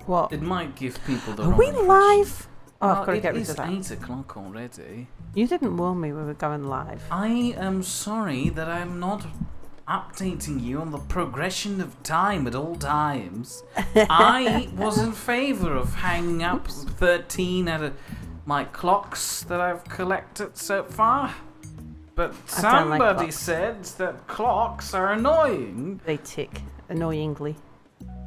What? It might give people the Are wrong we impression. live? Oh, Well, I've got to get rid of that. It is 8 o'clock already. You didn't warn me we were going live. I am sorry that I'm not updating you on the progression of time at all times. I was in favour of hanging up 13 out of my clocks that I've collected so far. But I don't like somebody clocks. said that clocks are annoying, They tick annoyingly.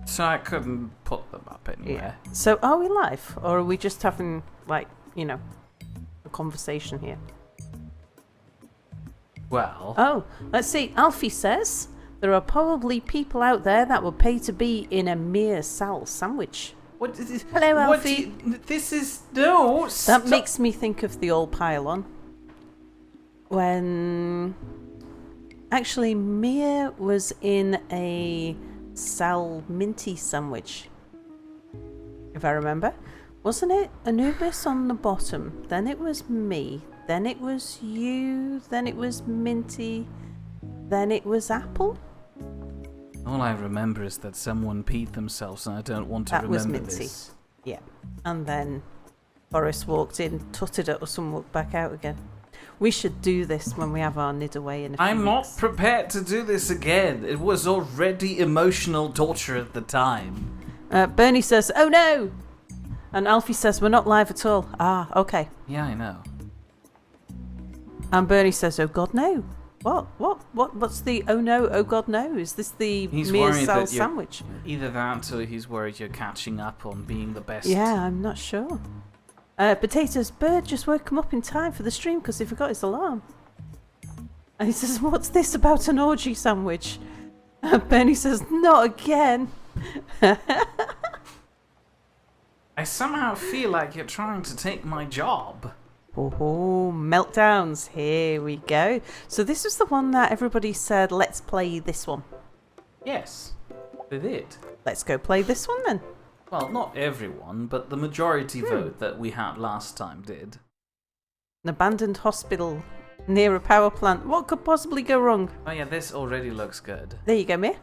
so I couldn't put them up anywhere. So are we live? Or are we just having, like, you know, a conversation here? Well, Oh, let's see. Alfie says there are probably people out there that would pay to be in a mere Sal sandwich. what is this? Hello, What Alfie. this is no. That stop. makes me think of the old pylon. When actually Mia was in a Sal Minty sandwich, if I remember. Wasn't it Anubis on the bottom? Then it was me. Then it was you. Then it was Minty. Then it was Apple. All I remember is that someone peed themselves, and I don't want to That was remember Minty. this. Yeah. And then Boris walked in, tutted at us and walked back out again. We should do this when we have our nid away in a few I'm not weeks. prepared to do this again. It was already emotional torture at the time. Bernie says, "Oh no!" And Alfie says, "We're not live at all." Ah, okay. Yeah, I know. And Bernie says, "Oh God, no!" What's the "Oh no, oh God, no"? Is this the He's mere worried Sal that you're- sandwich? Either that, or he's worried you're catching up on being the best. Yeah, I'm not sure. Potatoes, Bird just woke him up in time for the stream because he forgot his alarm. And he says, "What's this about an orgy sandwich?" And Bernie says, "Not again." I somehow feel like you're trying to take my job. Oh, meltdowns. Here we go. So this was the one that everybody said, let's play this one. Yes, they did. Let's go play this one then. Well, not everyone, but the majority vote that we had last time did. An abandoned hospital near a power plant. What could possibly go wrong? Oh yeah, this already looks good. There you go, Mia.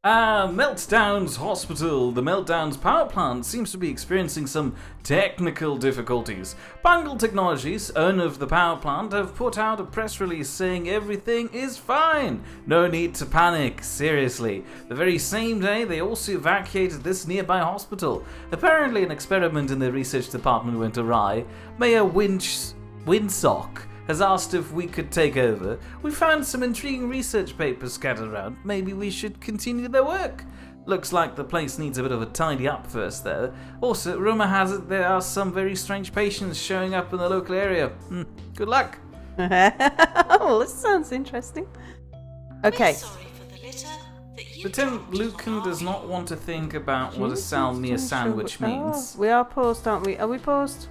Meltdowns Hospital. The Meltdowns power plant seems to be experiencing some technical difficulties. Bungle Technologies, owner of the power plant, have put out a press release saying everything is fine. No need to panic, seriously. The very same day, they also evacuated this nearby hospital. Apparently, an experiment in their research department went awry. Mayor Winsock has asked if we could take over. We found some intriguing research papers scattered around. Maybe we should continue their work. Looks like the place needs a bit of a tidy up first, though. Also, rumour has it there are some very strange patients showing up in the local area. Good luck. Oh, this sounds interesting. Okay. Lieutenant Lucan does not want to think about what a Salmia sandwich means. Oh, we are paused, aren't we? Are we paused?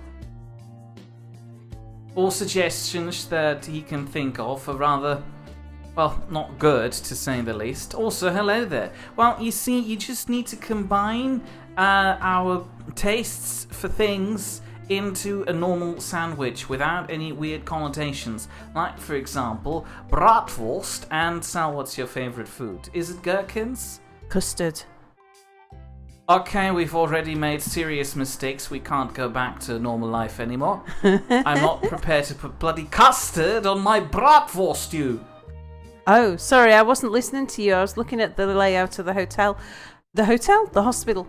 All suggestions that he can think of are rather, well, not good, to say the least. Also, hello there. Well, you see, you just need to combine our tastes for things into a normal sandwich without any weird connotations. Like, for example, bratwurst and Sal, what's your favourite food? Is it gherkins? Custard. Okay, we've already made serious mistakes. We can't go back to normal life anymore. I'm not prepared to put bloody custard on my bratwurst, you. Oh, sorry, I wasn't listening to you. I was looking at the layout of the hotel. The hotel? The hospital.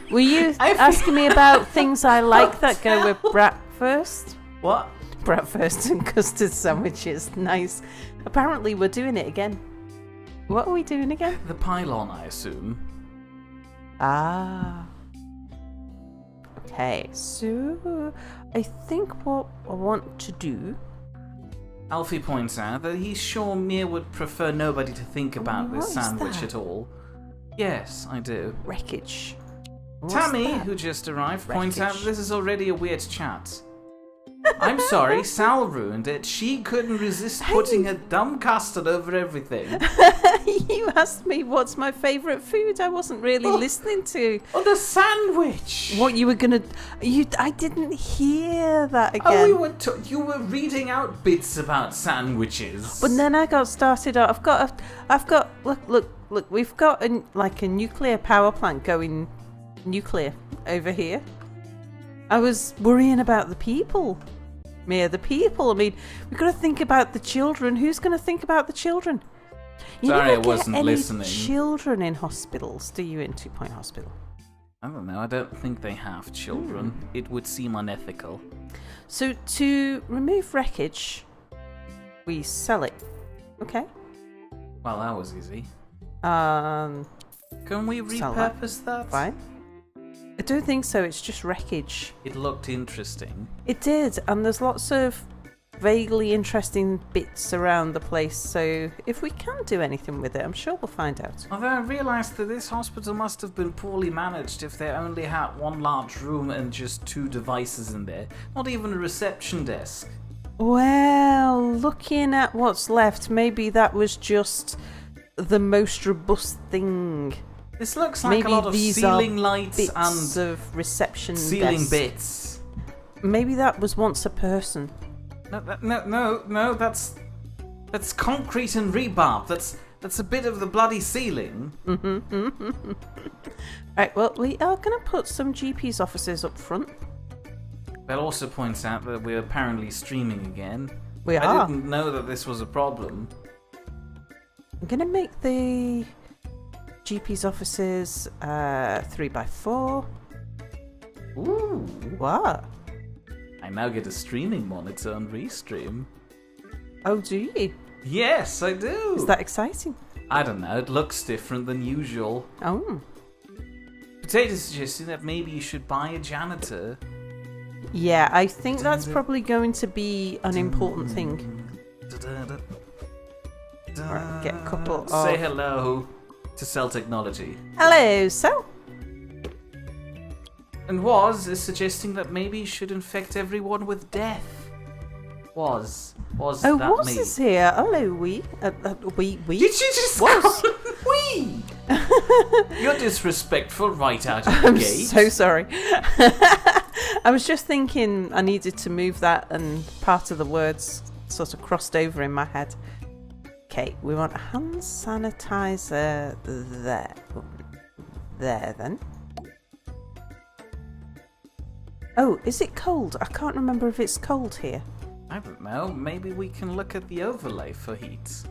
Were you asking me about things I like that go with bratwurst? What? Bratwurst and custard sandwiches. Nice. Apparently we're doing it again. What are we doing again? The pylon, I assume. Ah. Okay, so I think what I want to do... Alfie points out that he's sure Mia would prefer nobody to think about what this is sandwich that? at all. Yes, I do. Wreckage. What's Tammy, that? who just arrived, points out Wreckage. this is already a weird chat. I'm sorry, Sal ruined it. She couldn't resist putting her dumb custard over everything. You asked me what's my favourite food. I wasn't really listening to Oh, the sandwich! what you were gonna. I didn't hear that again. Oh, you were reading out bits about sandwiches. But then I got started. I've got. Look. We've got a nuclear power plant going nuclear over here. I was worrying about the people. Mia, the people. I mean, we've got to think about the children. Who's going to think about the children? You Sorry, never I get wasn't any listening. Children in hospitals, do you, in 2 Point Hospital? I don't know. I don't think they have children. It would seem unethical. So, to remove wreckage, we sell it. Okay. Well, that was easy. Um, Can we Sell that. repurpose that? fine. I don't think so. It's just wreckage. It looked interesting. It did, and there's lots of vaguely interesting bits around the place, so if we can do anything with it, I'm sure we'll find out. Although I realised that this hospital must have been poorly managed if they only had one large room and just 2 devices in there. Not even a reception desk. Well, looking at what's left, maybe that was just the most robust thing. This looks like Maybe a lot of these ceiling are lights bits and of reception ceiling desks. bits. Maybe that was once a person. No, that's concrete and rebar. That's a bit of the bloody ceiling. Right, well, we are going to put some GP's offices up front. That also points out that we're apparently streaming again. We I are. didn't know that this was a problem. I'm going to make the GP's offices 3x4. Ooh. What? I now get a streaming monitor on Restream. Oh, do you? Yes, I do. Is that exciting? I don't know, it looks different than usual. Oh. Potato's suggesting that maybe you should buy a janitor. Yeah, I think that's probably going to be an important thing. Right, get a couple Say of... hello to Cell Technology. Hello, so? And Woz is suggesting that maybe you should infect everyone with death. Was Oh, that Woz me? is here. Hello, we. We? Did you just Woz? call him we? You're disrespectful right out of the I'm gate. so sorry. I was just thinking I needed to move that and part of the words sort of crossed over in my head. Okay, we want hand sanitizer there. There then. Oh, is it cold? I can't remember if it's cold here. I don't know. Maybe we can look at the overlay for heat.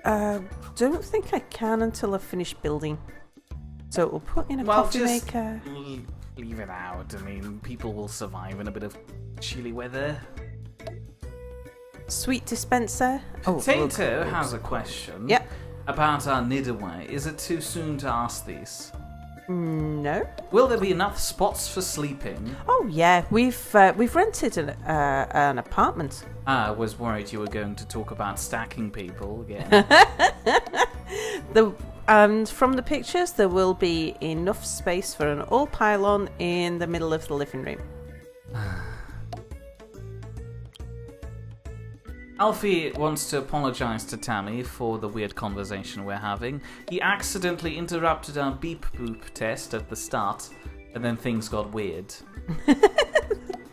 Don't think I can until I've finished building. So we'll put in a Well, coffee just maker. leave it out. I mean, people will survive in a bit of chilly weather. Sweet dispenser. Oh, Potato look. has a question. Yep. About our Nidaway. Is it too soon to ask these? No. Will there be enough spots for sleeping? Oh yeah, we've rented an apartment. I was worried you were going to talk about stacking people again. And from the pictures, there will be enough space for an all pylon in the middle of the living room. Alfie wants to apologise to Tammy for the weird conversation we're having. He accidentally interrupted our beep boop test at the start, and then things got weird.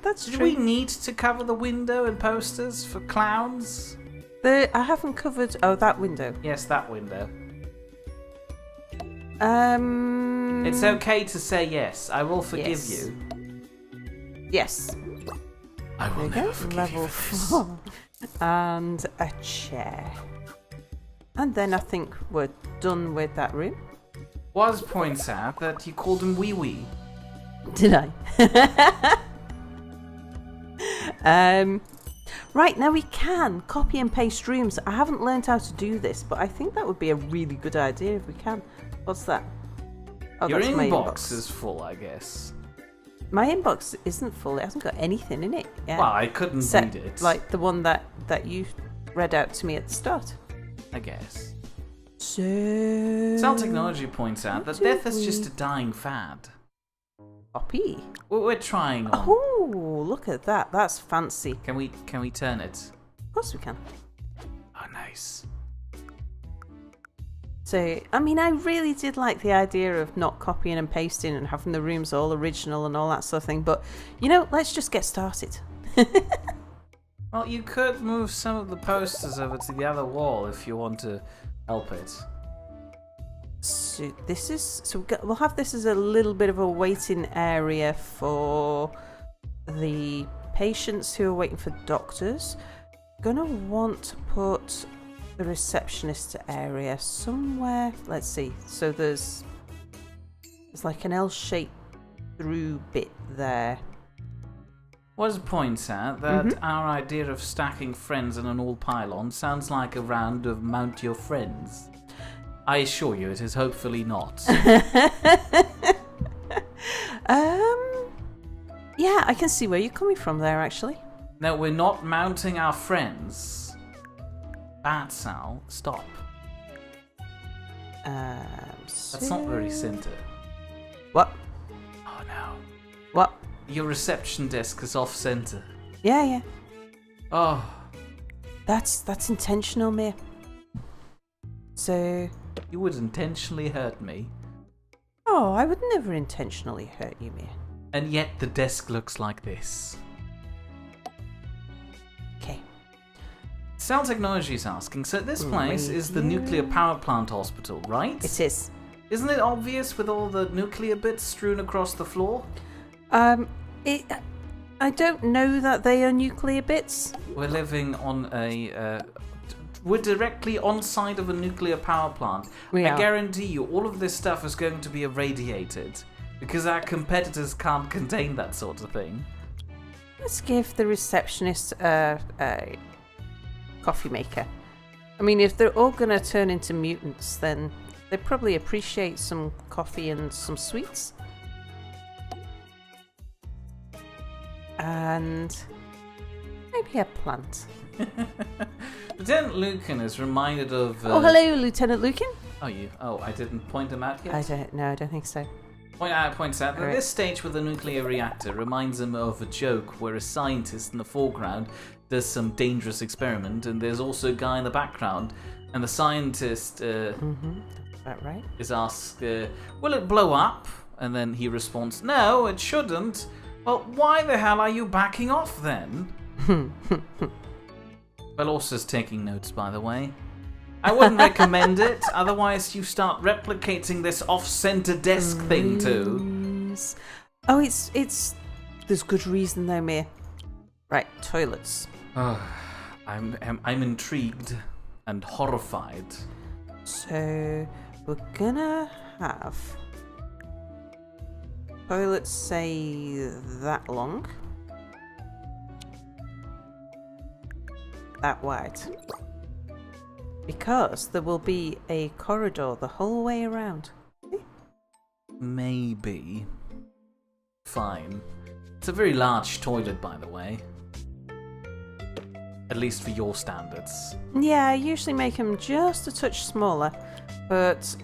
That's Do true. we need to cover the window and posters for clowns? I haven't covered. Oh, that window. Yes, that window. It's It's okay to say yes. I will forgive Yes. you. Yes. I will There never you go. forgive Level you for this. 4. And a chair. And then I think we're done with that room. Woz points out that you called him Wee Wee. Did I? Right, now we can copy and paste rooms. I haven't learned how to do this, but I think that would be a really good idea if we can. What's that? Oh, Your that's my inbox is full, I guess. My inbox isn't full. It hasn't got anything in it yet. Well, I couldn't Except, read it. like the one that you read out to me at the start. I guess. So... Cell Technology points out that do death is we- just a dying fad. Copy. We're trying on. Oh, look at that. That's fancy. Of Can we turn it? course we can. Oh, nice. So, I mean, I really did like the idea of not copying and pasting and having the rooms all original and all that sort of thing. But, let's just get started. Well, you could move some of the posters over to the other wall if you want to help it. So we'll have this as a little bit of a waiting area for the patients who are waiting for doctors. Gonna want to put the receptionist area somewhere. Let's see. So there's like an L-shaped through bit there. Was points out that our idea of stacking friends in an all pylon sounds like a round of Mount Your Friends. I assure you, it is hopefully not. Yeah, I can see where you're coming from there, actually. No, we're not mounting our friends. Batsal, stop. That's not very center. What? Oh no. What? Your reception desk is off center. Yeah. Oh. That's intentional, Mia. So... You would intentionally hurt me. Oh, I would never intentionally hurt you, Mia. And yet the desk looks like this. Okay. Cell Technology is asking, so this place is the nuclear power plant hospital, right? It is. Isn't it obvious with all the nuclear bits strewn across the floor? I don't know that they are nuclear bits. We're living on we're directly on side of a nuclear power plant. We I are. guarantee you all of this stuff is going to be irradiated because our competitors can't contain that sort of thing. Let's give the receptionist a coffee maker. I mean, if they're all going to turn into mutants, then they probably appreciate some coffee and some sweets. And maybe a plant. Lieutenant Lucan is reminded of... Oh, hello, Lieutenant Lucan. Oh, I didn't point him out yet? I don't think so. Points out that Alright. this stage with the nuclear reactor reminds him of a joke where a scientist in the foreground does some dangerous experiment and there's also a guy in the background and the scientist Is that right? is asked, will it blow up? And then he responds, no, it shouldn't. Well, why the hell are you backing off then? Belorsa's taking notes, by the way. I wouldn't recommend it, otherwise you start replicating this off-center desk thing too. Oh, it's. There's good reason though, Mia. Right, toilets. I'm intrigued and horrified. So we're gonna have toilets say that long, that wide, because there will be a corridor the whole way around. Maybe. Fine. It's a very large toilet, by the way. At least for your standards. Yeah, I usually make them just a touch smaller, but...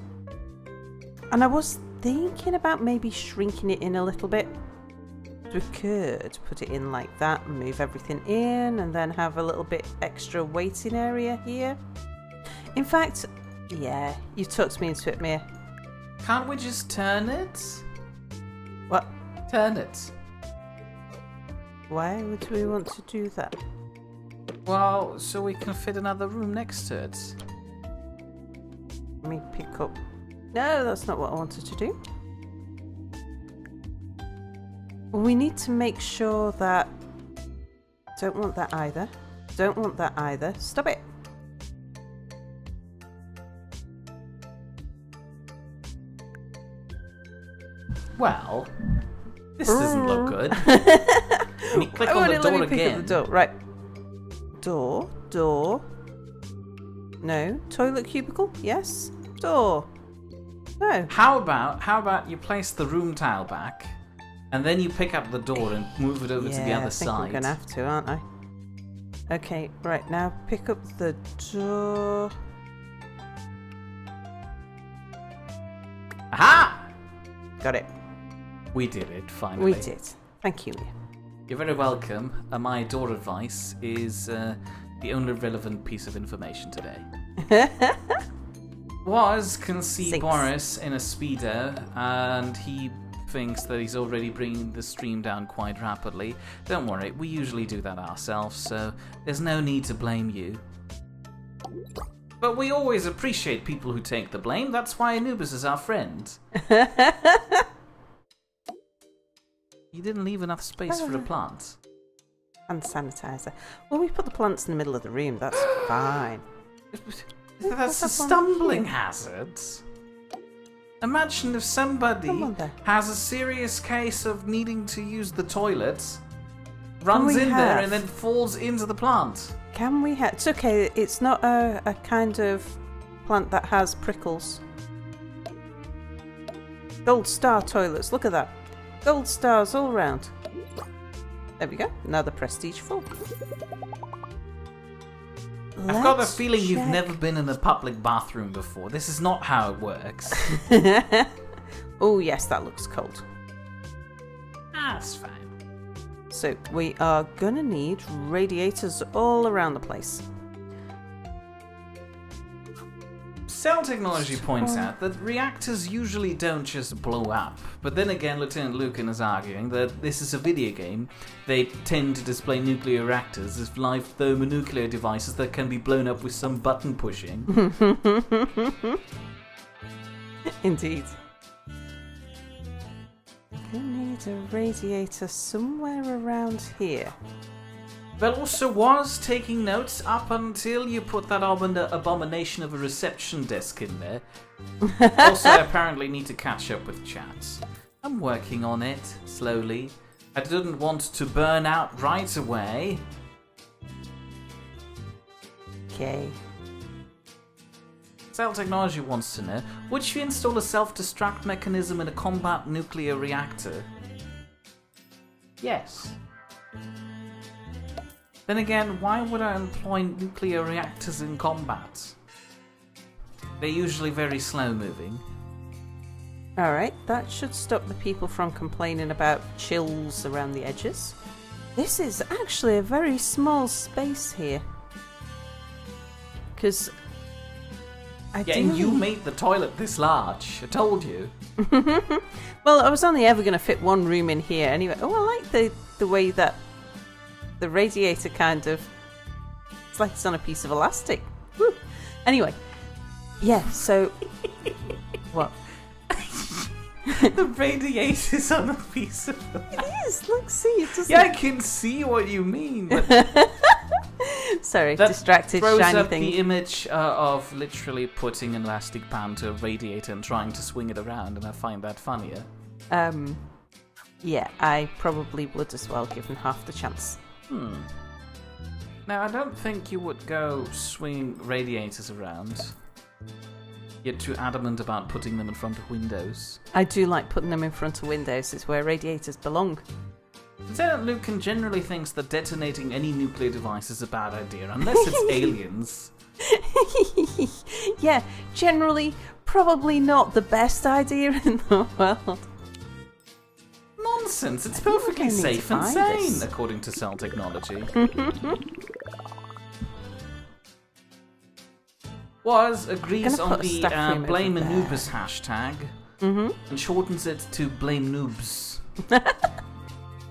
And I was thinking about maybe shrinking it in a little bit. We could put it in like that and move everything in and then have a little bit extra waiting area here. In fact, yeah, you talked me into it, Mia. Can't we just turn it? What? Turn it. Why would we want to do that? Well, so we can fit another room next to it. Let me pick up... No, that's not what I wanted to do. We need to make sure that... Don't want that either. Don't want that either. Stop it. Well, this doesn't look good. Can you click on the door let me pick again? up the door. Right. Door. No. Toilet cubicle? Yes. Door. No. How about you place the room tile back, and then you pick up the door and move it over to the other I think I'm side? gonna have to, aren't I? Okay, right, now pick up the door. Aha! Got it. We did it, finally. We did. Thank you, Mia. You're very welcome. My door advice is the only relevant piece of information today. Woz can see Six. Boris in a speedo, and he thinks that he's already bringing the stream down quite rapidly. Don't worry, we usually do that ourselves, so there's no need to blame you. But we always appreciate people who take the blame. That's why Anubis is our friend. You didn't leave enough space for a plant. Hand sanitizer. Well, we put the plants in the middle of the room. That's fine. That's a stumbling hazard. Imagine if somebody Someone there. has a serious case of needing to use the toilet, runs we in there, have- and then falls into the plant. Can we have... It's okay. It's not a kind of plant that has prickles. Gold star toilets. Look at that. Gold stars all around. There we go. Another prestige full. I've got the Let's feeling you've check. never been in a public bathroom before. This is not how it works. Oh, yes, that looks cold. That's fine. So we are gonna need radiators all around the place. Cell Technology points out that reactors usually don't just blow up. But then again, Lieutenant Lucan is arguing that this is a video game. They tend to display nuclear reactors as live thermonuclear devices that can be blown up with some button pushing. Indeed. We need a radiator somewhere around here. There also was taking notes up until you put that abomination of a reception desk in there. Also, I apparently need to catch up with chats. I'm working on it, slowly. I didn't want to burn out right away. Okay. Cell Technology wants to know, would you install a self-destruct mechanism in a combat nuclear reactor? Yes. Then again, why would I employ nuclear reactors in combat? They're usually very slow-moving. Alright, that should stop the people from complaining about chills around the edges. This is actually a very small space here. Because Yeah, and you made the toilet this large. I told you. Well, I was only ever going to fit one room in here anyway. Oh, I like the way that the radiator kind of... It's like it's on a piece of elastic. Woo. Anyway. Yeah, so... What? The radiator's on a piece of... It is! Look, see, it doesn't... Yeah, I can see what you mean. But Sorry, that distracted, throws shiny up thing. the image of literally putting an elastic band to a radiator and trying to swing it around, and I find that funnier. Yeah, I probably would as well, given half the chance. Now, I don't think you would go swinging radiators around. You're too adamant about putting them in front of windows. I do like putting them in front of windows. It's where radiators belong. Lieutenant Lucan generally thinks that detonating any nuclear device is a bad idea, unless it's aliens. Yeah, generally, probably not the best idea in the world. Nonsense, it's I think perfectly I need to safe and buy sane, this. according to Cell Technology. Was agrees Gonna on put a the staff room Blame over Anubis hashtag and shortens it to Blame Noobs.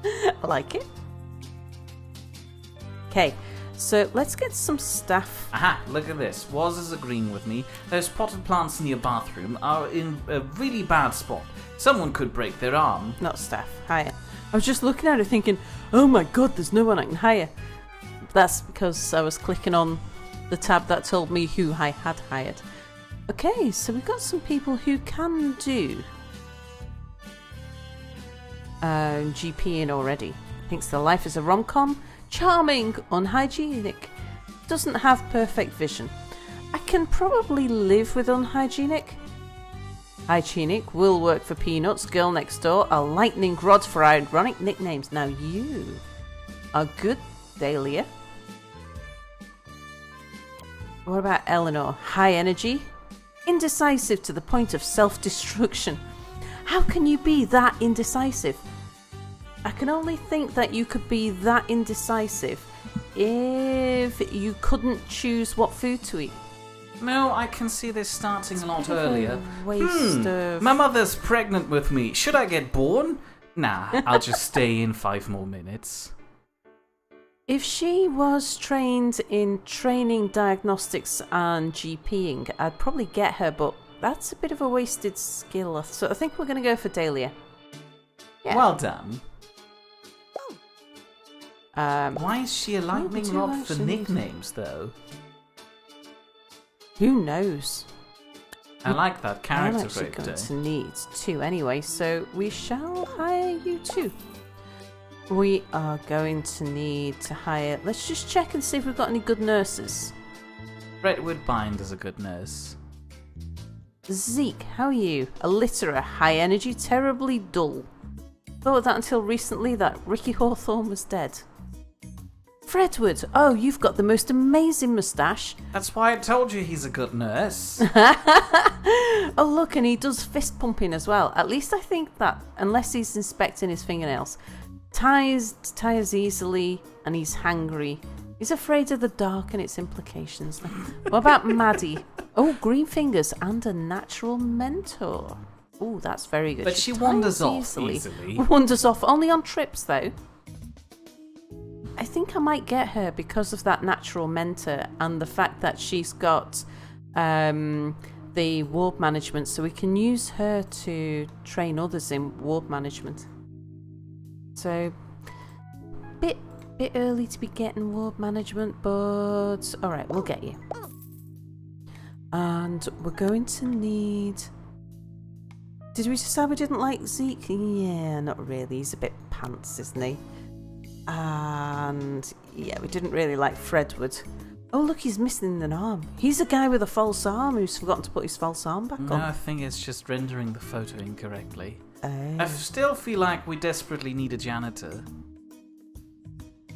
I like it. Okay, so let's get some stuff. Aha, look at this. Woz is agreeing with me. Those potted plants in your bathroom are in a really bad spot. Someone could break their arm. Not staff, hire. I was just looking at it thinking, oh my god, there's no one I can hire. That's because I was clicking on the tab that told me who I had hired. Okay, so we've got some people who can do GP in already. Thinks the life is a rom-com. Charming, unhygienic. Doesn't have perfect vision. I can probably live with unhygienic. Hygienic will work for Peanuts, Girl Next Door, a lightning rod for ironic nicknames. Now you are good, Dahlia. What about Eleanor? High energy, indecisive to the point of self-destruction. How can you be that indecisive? I can only think that you could be that indecisive if you couldn't choose what food to eat. No, I can see this starting a lot Bit of a earlier. waste of... My mother's pregnant with me. Should I get born? Nah, I'll just stay in 5 more minutes. If she was trained in training diagnostics and GPing, I'd probably get her, but that's a bit of a wasted skill. So I think we're going to go for Dahlia. Yeah. Well done. Um, Why is she a lightning would you rod for actually need? nicknames, though? who knows? I like that I'm character actually breakdown. going to need 2 anyway, so we shall hire you 2. We are going to need to hire... Let's just check and see if we've got any good nurses. Redwood Bind is a good nurse. Zeke, how are you? A litterer, high energy, terribly dull. Thought that until recently that Ricky Hawthorne was dead. Fredwood, oh, you've got the most amazing moustache. That's why I told you he's a good nurse. Oh, look, and he does fist pumping as well. At least I think that, unless he's inspecting his fingernails. Tires easily, and he's hangry. He's afraid of the dark and its implications. What about Maddie? Oh, green fingers and a natural mentor. Oh, that's very good. But she tires wanders off easily. Wanders off, only on trips though. I think I might get her because of that natural mentor and the fact that she's got the ward management, so we can use her to train others in ward management. So, bit early to be getting ward management, but alright, we'll get you. And we're going to need... Did we decide we didn't like Zeke? Yeah, not really. He's a bit pants, isn't he? And yeah, we didn't really like Fredwood. Oh, look, he's missing an arm. He's a guy with a false arm who's forgotten to put his false arm back No, on. I think it's just rendering the photo incorrectly. Oh. I still feel like we desperately need a janitor.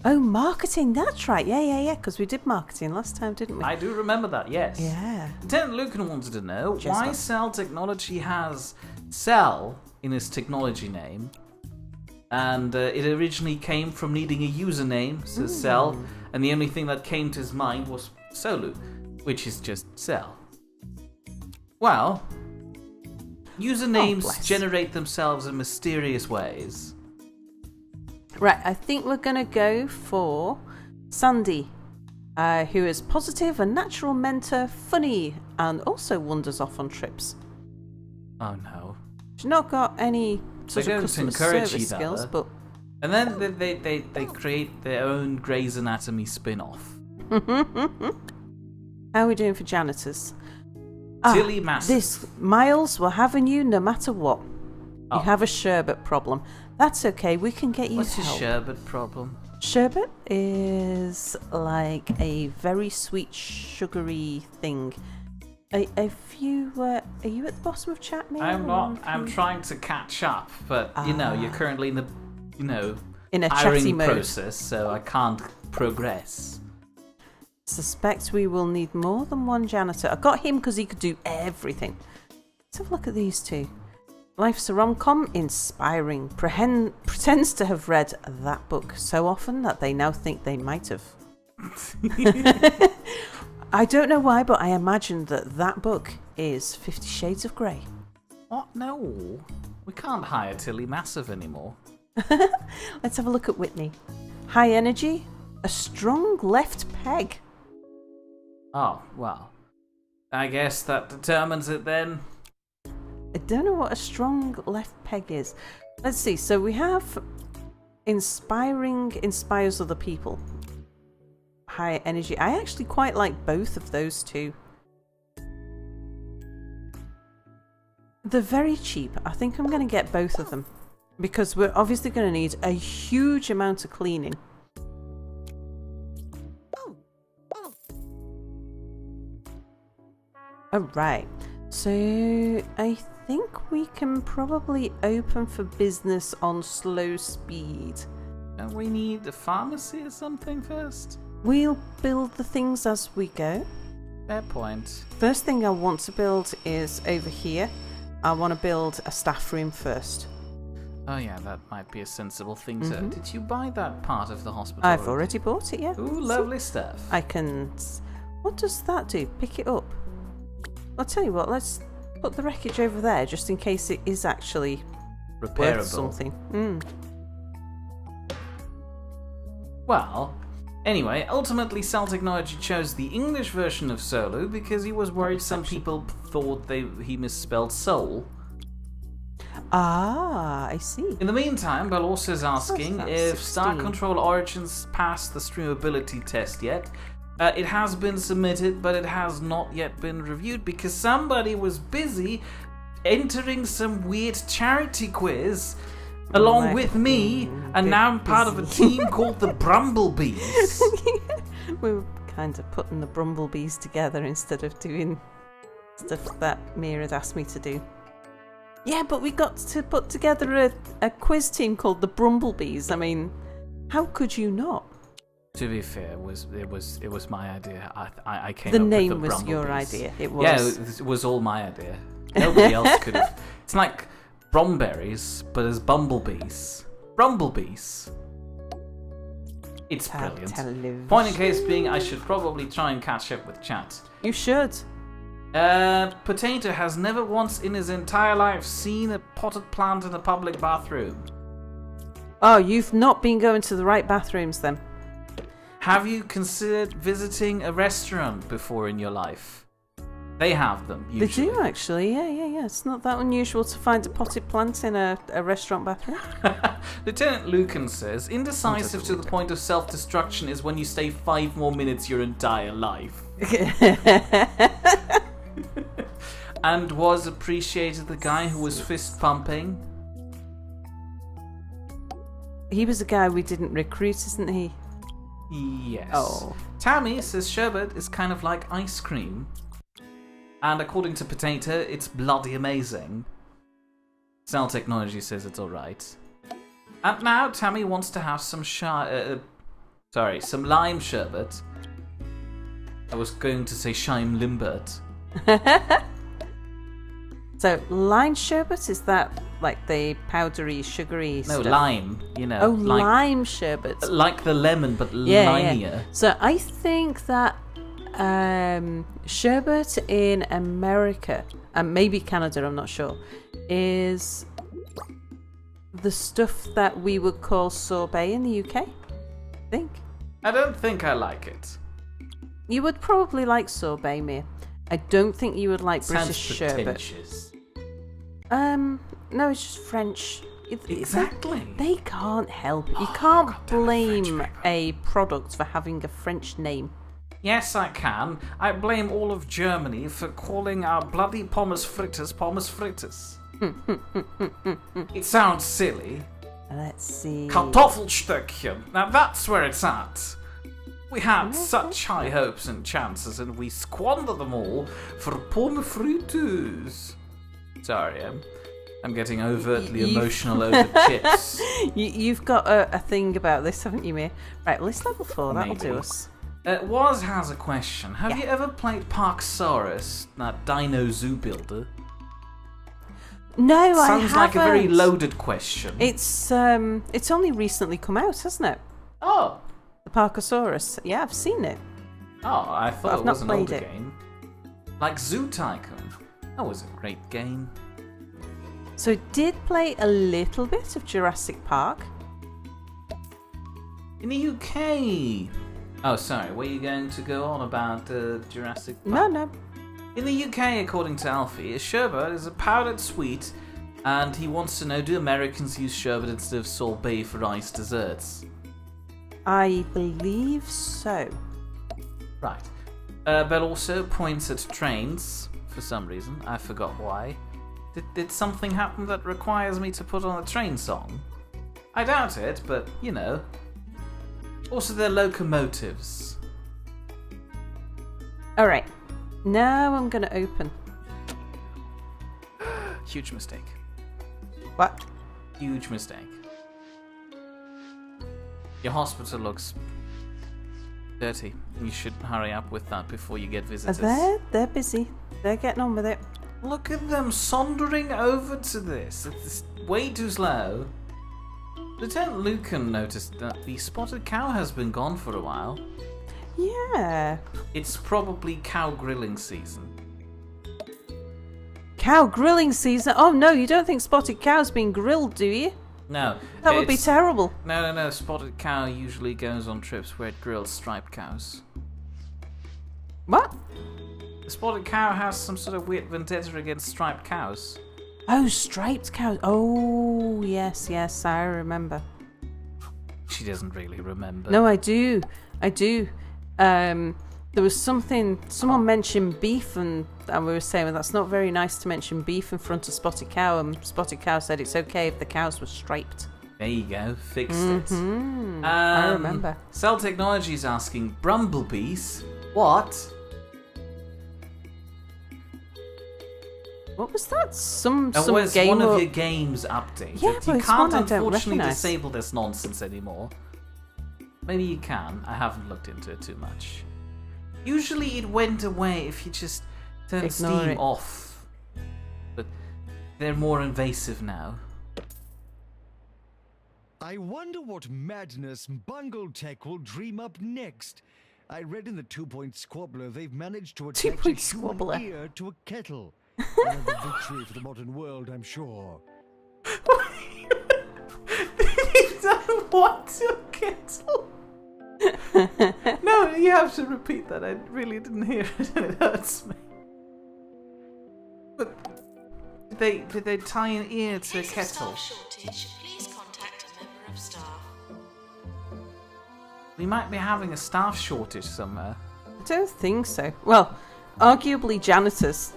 Oh, marketing, that's right. Yeah, because we did marketing last time, didn't we? I do remember that, yes. Yeah. Lieutenant Lucan wanted to know Just why that. Cell Technology has Cell in its technology name. And it originally came from needing a username, so Cell, and the only thing that came to his mind was Solu, which is just Cell. Well, usernames bless. generate themselves in mysterious ways. Right, I think we're going to go for Sandy, who is positive, a natural mentor, funny, and also wanders off on trips. Oh no. She's not got any sort They're of going to customer encourage service each skills, other. but And then they create their own Grey's Anatomy spin-off. how are we doing for janitors? Tilly Massive. This, Miles, we're having you no matter what. Oh. You have a sherbet problem. That's okay, we can get you What's your help. sherbet problem? Sherbet is like a very sweet, sugary thing. Are you at the bottom of chat, maybe? I'm not. I'm trying to catch up, but you're currently in the, in a chatty hiring mode. process, so I can't progress. Suspect we will need more than one janitor. I got him because he could do everything. Let's have a look at these two. Life's a rom-com, inspiring. Pretends to have read that book so often that they now think they might have. I don't know why, but I imagined that book is 50 Shades of Grey. What? No, we can't hire Tilly Massive anymore. Let's have a look at Whitney. High energy, a strong left peg. Oh well, I guess that determines it then. I don't know what a strong left peg is. Let's see. So we have inspires other people. High energy. I actually quite like both of those two. They're very cheap. I think I'm going to get both of them because we're obviously going to need a huge amount of cleaning. Alright, so I think we can probably open for business on slow speed. Don't we need a pharmacy or something first? We'll build the things as we go. Fair point. First thing I want to build is over here. I want to build a staff room first. Oh yeah, that might be a sensible thing to... Did you buy that part of the hospital? I've already bought it, yeah. Ooh, lovely stuff. I can... What does that do? Pick it up? I'll tell you what, let's put the wreckage over there just in case it is actually Repairable. worth something. Well, anyway, ultimately Cell Technology chose the English version of Solu because he was worried some people thought he misspelled soul. Ah, I see. In the meantime, Belos is asking That's if 16. Star Control Origins passed the streamability test yet. It has been submitted, but it has not yet been reviewed because somebody was busy entering some weird charity quiz along with me, and now I'm part of a team called the Brumblebees. We were kind of putting the Brumblebees together instead of doing stuff that Mia had asked me to do. Yeah, but we got to put together a quiz team called the Brumblebees. I mean, how could you not? To be fair, it was my idea. I came The up name with the was your Brumblebees. idea. It was. Yeah, it was all my idea. Nobody else could have. It's like Bromberries, but as bumblebees. Brumblebees. It's brilliant. Television. Point in case being, I should probably try and catch up with chat. You should. Potato has never once in his entire life seen a potted plant in a public bathroom. Oh, you've not been going to the right bathrooms then. Have you considered visiting a restaurant before in your life? They have them, usually. They do actually, yeah. It's not that unusual to find a potted plant in a restaurant bathroom. Lieutenant Lucan says, indecisive to the point of self-destruction is when you stay 5 more minutes your entire life. And was appreciated the guy who was fist pumping. He was a guy we didn't recruit, isn't he? Yes. Oh. Tammy says sherbet is kind of like ice cream. And according to Potato, it's bloody amazing. Cell Technology says it's alright. And now Tammy wants to have some some lime sherbet. I was going to say Shime Limbert. So, lime sherbet, is that like the powdery, sugary No, stuff? lime, you know. Oh, like, lime sherbet. Like the lemon, but Yeah. limier. So, I think that sherbet in America, and maybe Canada, I'm not sure, is the stuff that we would call sorbet in the UK, I think. I don't think I like it. You would probably like sorbet, Mia. I don't think you would like Sounds British sherbet. pretentious. No, it's just French. Exactly. They can't help it. You can't God damn it, French blame people. a product for having a French name. Yes, I can. I blame all of Germany for calling our bloody pommes frites pommes frites. It sounds silly. Let's see. Kartoffelstückchen. Now that's where it's at. We had such high hopes and chances, and we squandered them all for pommes frites. Sorry, I'm getting overtly emotional over chips. You've got a thing about this, haven't you, Mia? Right, well, it's level 4. That'll Maybe. do us. Waz has a question. Have Yeah. you ever played Parksaurus, that dino zoo builder? No, I haven't. Sounds like a very loaded question. It's only recently come out, hasn't it? Oh, The Parkosaurus. Yeah, I've seen it. I But thought I've it not was an played older it. game. Like Zoo Tycoon. That was a great game. So I did play a little bit of Jurassic Park. In the UK. Oh, sorry. Were you going to go on about Jurassic Park? No. In the UK, according to Alfie, a sherbet is a powdered sweet, and he wants to know, do Americans use sherbet instead of sorbet for iced desserts? I believe so. Right. But also points at trains, for some reason. I forgot why. Did something happen that requires me to put on a train song? I doubt it, but, you know. Also, they're locomotives. Alright. Now I'm going to open. Huge mistake. What? Huge mistake. Your hospital looks dirty. You should hurry up with that before you get visitors. They're busy. They're getting on with it. Look at them sauntering over to this. It's way too slow. Lieutenant Lucan noticed that the spotted cow has been gone for a while. Yeah. It's probably cow grilling season. Cow grilling season? Oh no, you don't think spotted cow's been grilled, do you? No. That would be terrible. No. Spotted cow usually goes on trips where it grills striped cows. What? The spotted cow has some sort of weird vendetta against striped cows. Oh, striped cows. Oh, yes, I remember. She doesn't really remember. No, I do. There was something, someone mentioned beef, and we were saying, well, that's not very nice to mention beef in front of Spotted Cow, and Spotted Cow said it's okay if the cows were striped. There you go, fixed it. I remember. Cell Technology's asking, Brumblebees? What? What was that? Some was game one of your games updated. Yeah, but you it's can't one I don't unfortunately recognise. disable this nonsense anymore. Maybe you can. I haven't looked into it too much. Usually it went away if you just turn Ignore Steam it. off. But they're more invasive now. I wonder what madness Bungle Tech will dream up next. I read in the 2-Point Squabbler they've managed to attach a 2-Point human Squabbler. ear to a kettle. Another victory for the modern world, I'm sure. You've done what to a kettle? No, you have to repeat that. I really didn't hear it and it hurts me. But did they tie an ear to a case of kettle? staff shortage, please contact a member of staff. We might be having a staff shortage somewhere. I don't think so. Well, arguably janitors.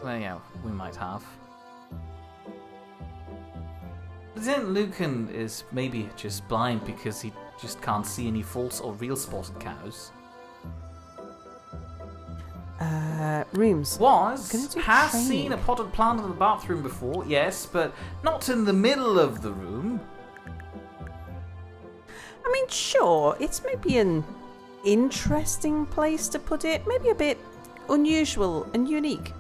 Well, yeah, we might have. Lieutenant Lucan is maybe just blind because he just can't see any false or real spotted cows. Rooms. Gonna do Has training. seen a potted plant in the bathroom before, yes, but not in the middle of the room. I mean, sure, it's maybe an interesting place to put it. Maybe a bit unusual and unique.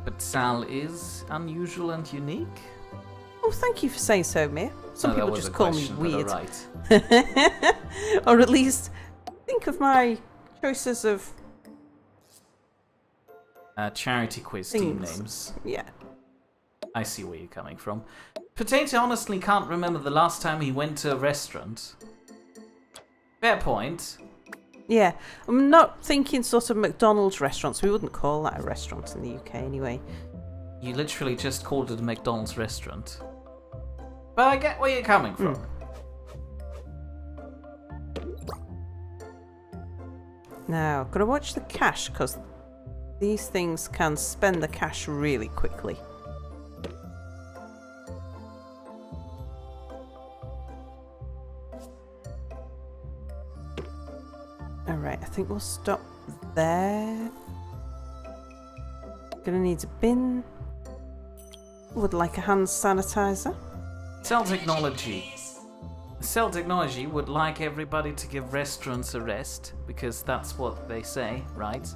But Sal is unusual and unique. Oh, thank you for saying so, Mia. Some Oh, that people was just a call me question, but weird. alright. Or at least think of my choices of Charity quiz team Things. names. yeah. I see where you're coming from. Potato honestly can't remember the last time he went to a restaurant. Fair point. Yeah, I'm not thinking sort of McDonald's restaurants. We wouldn't call that a restaurant in the UK anyway. You literally just called it a McDonald's restaurant. But I get where you're coming from. Now, gotta watch the cash because these things can spend the cash really quickly. Alright, I think we'll stop there. Gonna need a bin. Would like a hand sanitizer. Cell Technology. Cell Technology would like everybody to give restaurants a rest, because that's what they say, right?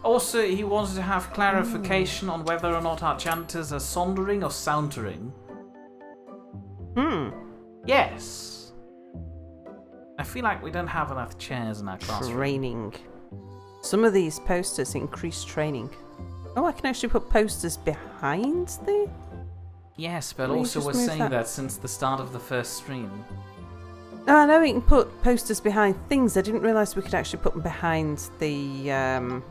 Also, he wanted to have clarification on whether or not our janitors are sondering or sauntering. Yes. I feel like we don't have enough chairs in our classroom. Training. Some of these posters increase training. Oh, I can actually put posters behind the... Yes, but Well, you also just we're move saying that- that since the start of the first stream. Oh, I know we can put posters behind things. I didn't realise we could actually put them behind the...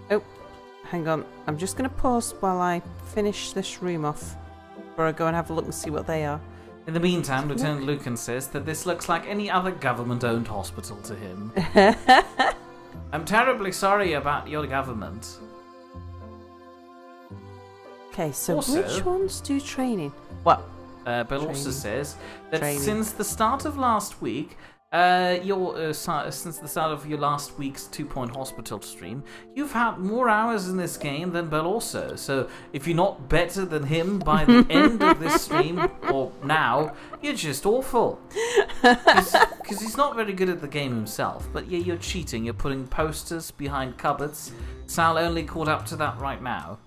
Oh, hang on. I'm just going to pause while I finish this room off. Before I go and have a look and see what they are. In the meantime, Lieutenant Lucan says that this looks like any other government-owned hospital to him. I'm terribly sorry about your government. Okay, so Also- which ones do training? What? But also Training. says that Training. since the start of last week, since the start of your last week's 2-Point Hospital stream, you've had more hours in this game than Belorso. So if you're not better than him by the end of this stream, or now, you're just awful. Because he's not very good at the game himself. But yeah, you're cheating. You're putting posters behind cupboards Sal only caught up to that right now.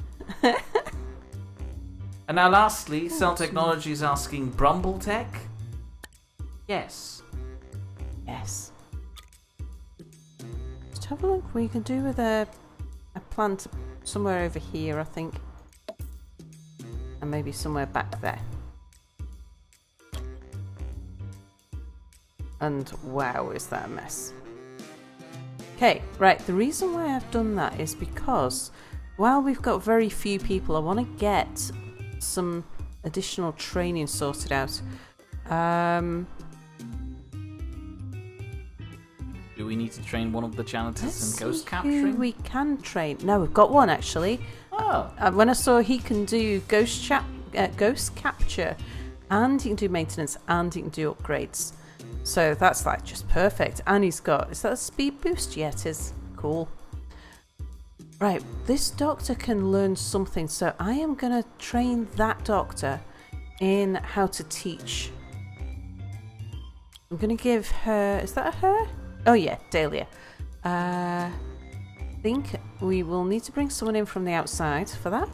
And now lastly, Cell Technology is asking Brumble Tech? Yes. Yes. Just have a look. We can do with a plant somewhere over here, I think. And maybe somewhere back there. And wow, is that a mess. Okay, right. The reason why I've done that is because while we've got very few people, I want to get some additional training sorted out. Do we need to train one of the janitors Let's in ghost see capturing? who we can train. No, we've got one actually. Oh. When I saw he can do ghost capture, and he can do maintenance, and he can do upgrades. So that's like just perfect. And he's got, is that a speed boost? Yeah, it is. Cool. Right, this doctor can learn something. So I am going to train that doctor in how to teach. I'm going to give her, is that a her? Oh yeah, Dahlia. I think we will need to bring someone in from the outside for that.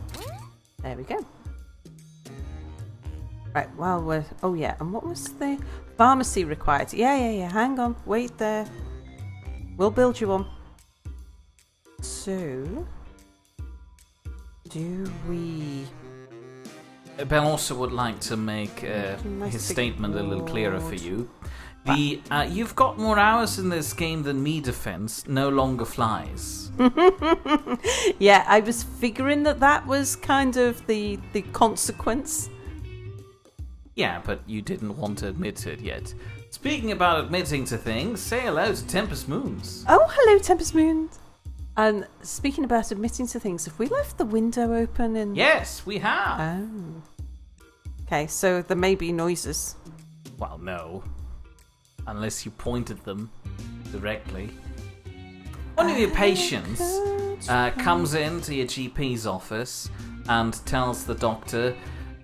There we go. Right, while we're... Oh, yeah. And what was the... Pharmacy required. Yeah. Hang on. Wait there. We'll build you one. So... Do we... Ben also would like to make Nice his big statement a little clearer for board. you. The you've got more hours in this game than me defense no longer flies. Yeah, I was figuring that was kind of the consequence. Yeah, but you didn't want to admit it yet. Speaking about admitting to things, say hello to Tempest Moons. Oh, hello, Tempest Moon. And speaking about admitting to things, have we left the window open? And Yes, we have. Oh. Okay, so there may be noises. Well, no. Unless you pointed them directly. One of your patients comes into your GP's office and tells the doctor,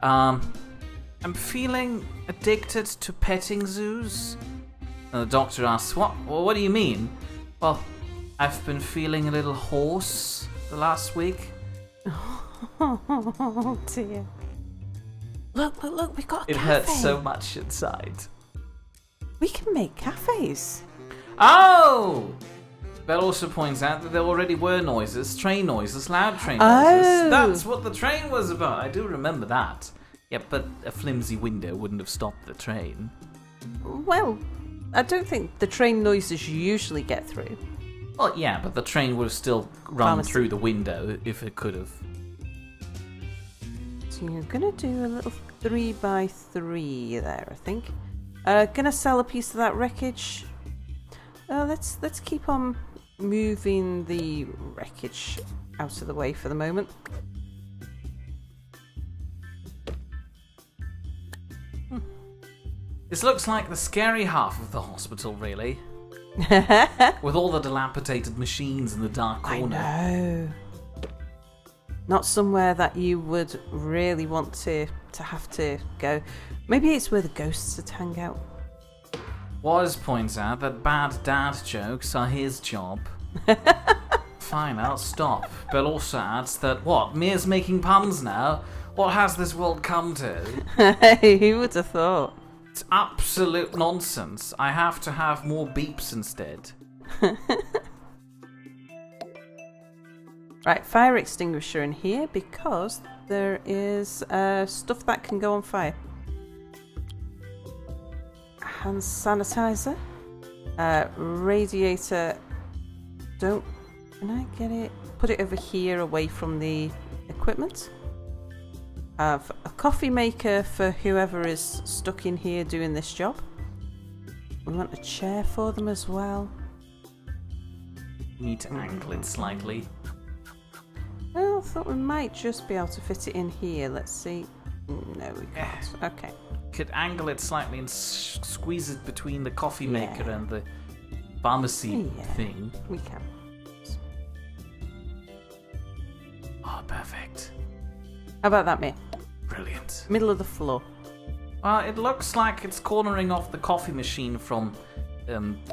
I'm feeling addicted to petting zoos. And the doctor asks, What do you mean? Well, I've been feeling a little hoarse the last week. Oh dear. Look, we've got a It cafe. hurts so much inside. We can make cafes. Oh! Bell also points out that there already were noises, train noises, loud train noises. Oh. That's what the train was about. I do remember that. Yeah, but a flimsy window wouldn't have stopped the train. Well, I don't think the train noises you usually get through. Well, yeah, but the train would have still run Pharmacy. through the window if it could have. So you're gonna do a little 3x3 there, I think. Gonna sell a piece of that wreckage. Let's keep on moving the wreckage out of the way for the moment. This looks like the scary half of the hospital, really. With all the dilapidated machines in the dark I corner. know. Not somewhere that you would really want to have to go. Maybe it's where the ghosts would hang out. Waz points out that bad dad jokes are his job. Fine, I'll stop. Bell also adds that, what, Mia's making puns now? What has this world come to? Who would have thought? It's absolute nonsense. I have to have more beeps instead. Right, fire extinguisher in here because there is stuff that can go on fire. Hand sanitizer. Radiator. Can I get it? Put it over here away from the equipment. Have a coffee maker for whoever is stuck in here doing this job. We want a chair for them as well. You need to angle it slightly. Well, I thought we might just be able to fit it in here. Let's see. No, we can't. Okay. Could angle it slightly and squeeze it between the coffee maker Yeah. and the pharmacy Yeah. thing. We can. Oh, perfect. How about that, mate? Brilliant. Middle of the floor. Well, it looks like it's cornering off the coffee machine from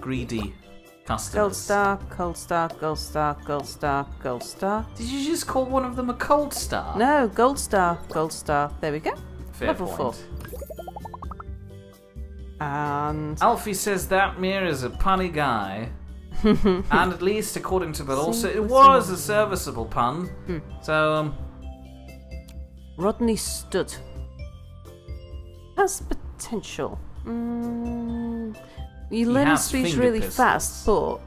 greedy customers. Gold star, gold star, gold star, gold star, gold star. Did you just call one of them a cold star? No, gold star, gold star. There we go. Fair Level point. 4. And Alfie says that Mir is a punny guy. And at least according to Bill, also it was a serviceable pun. So, Rodney Stud has potential. You learn his has speech finger really pistols. fast, but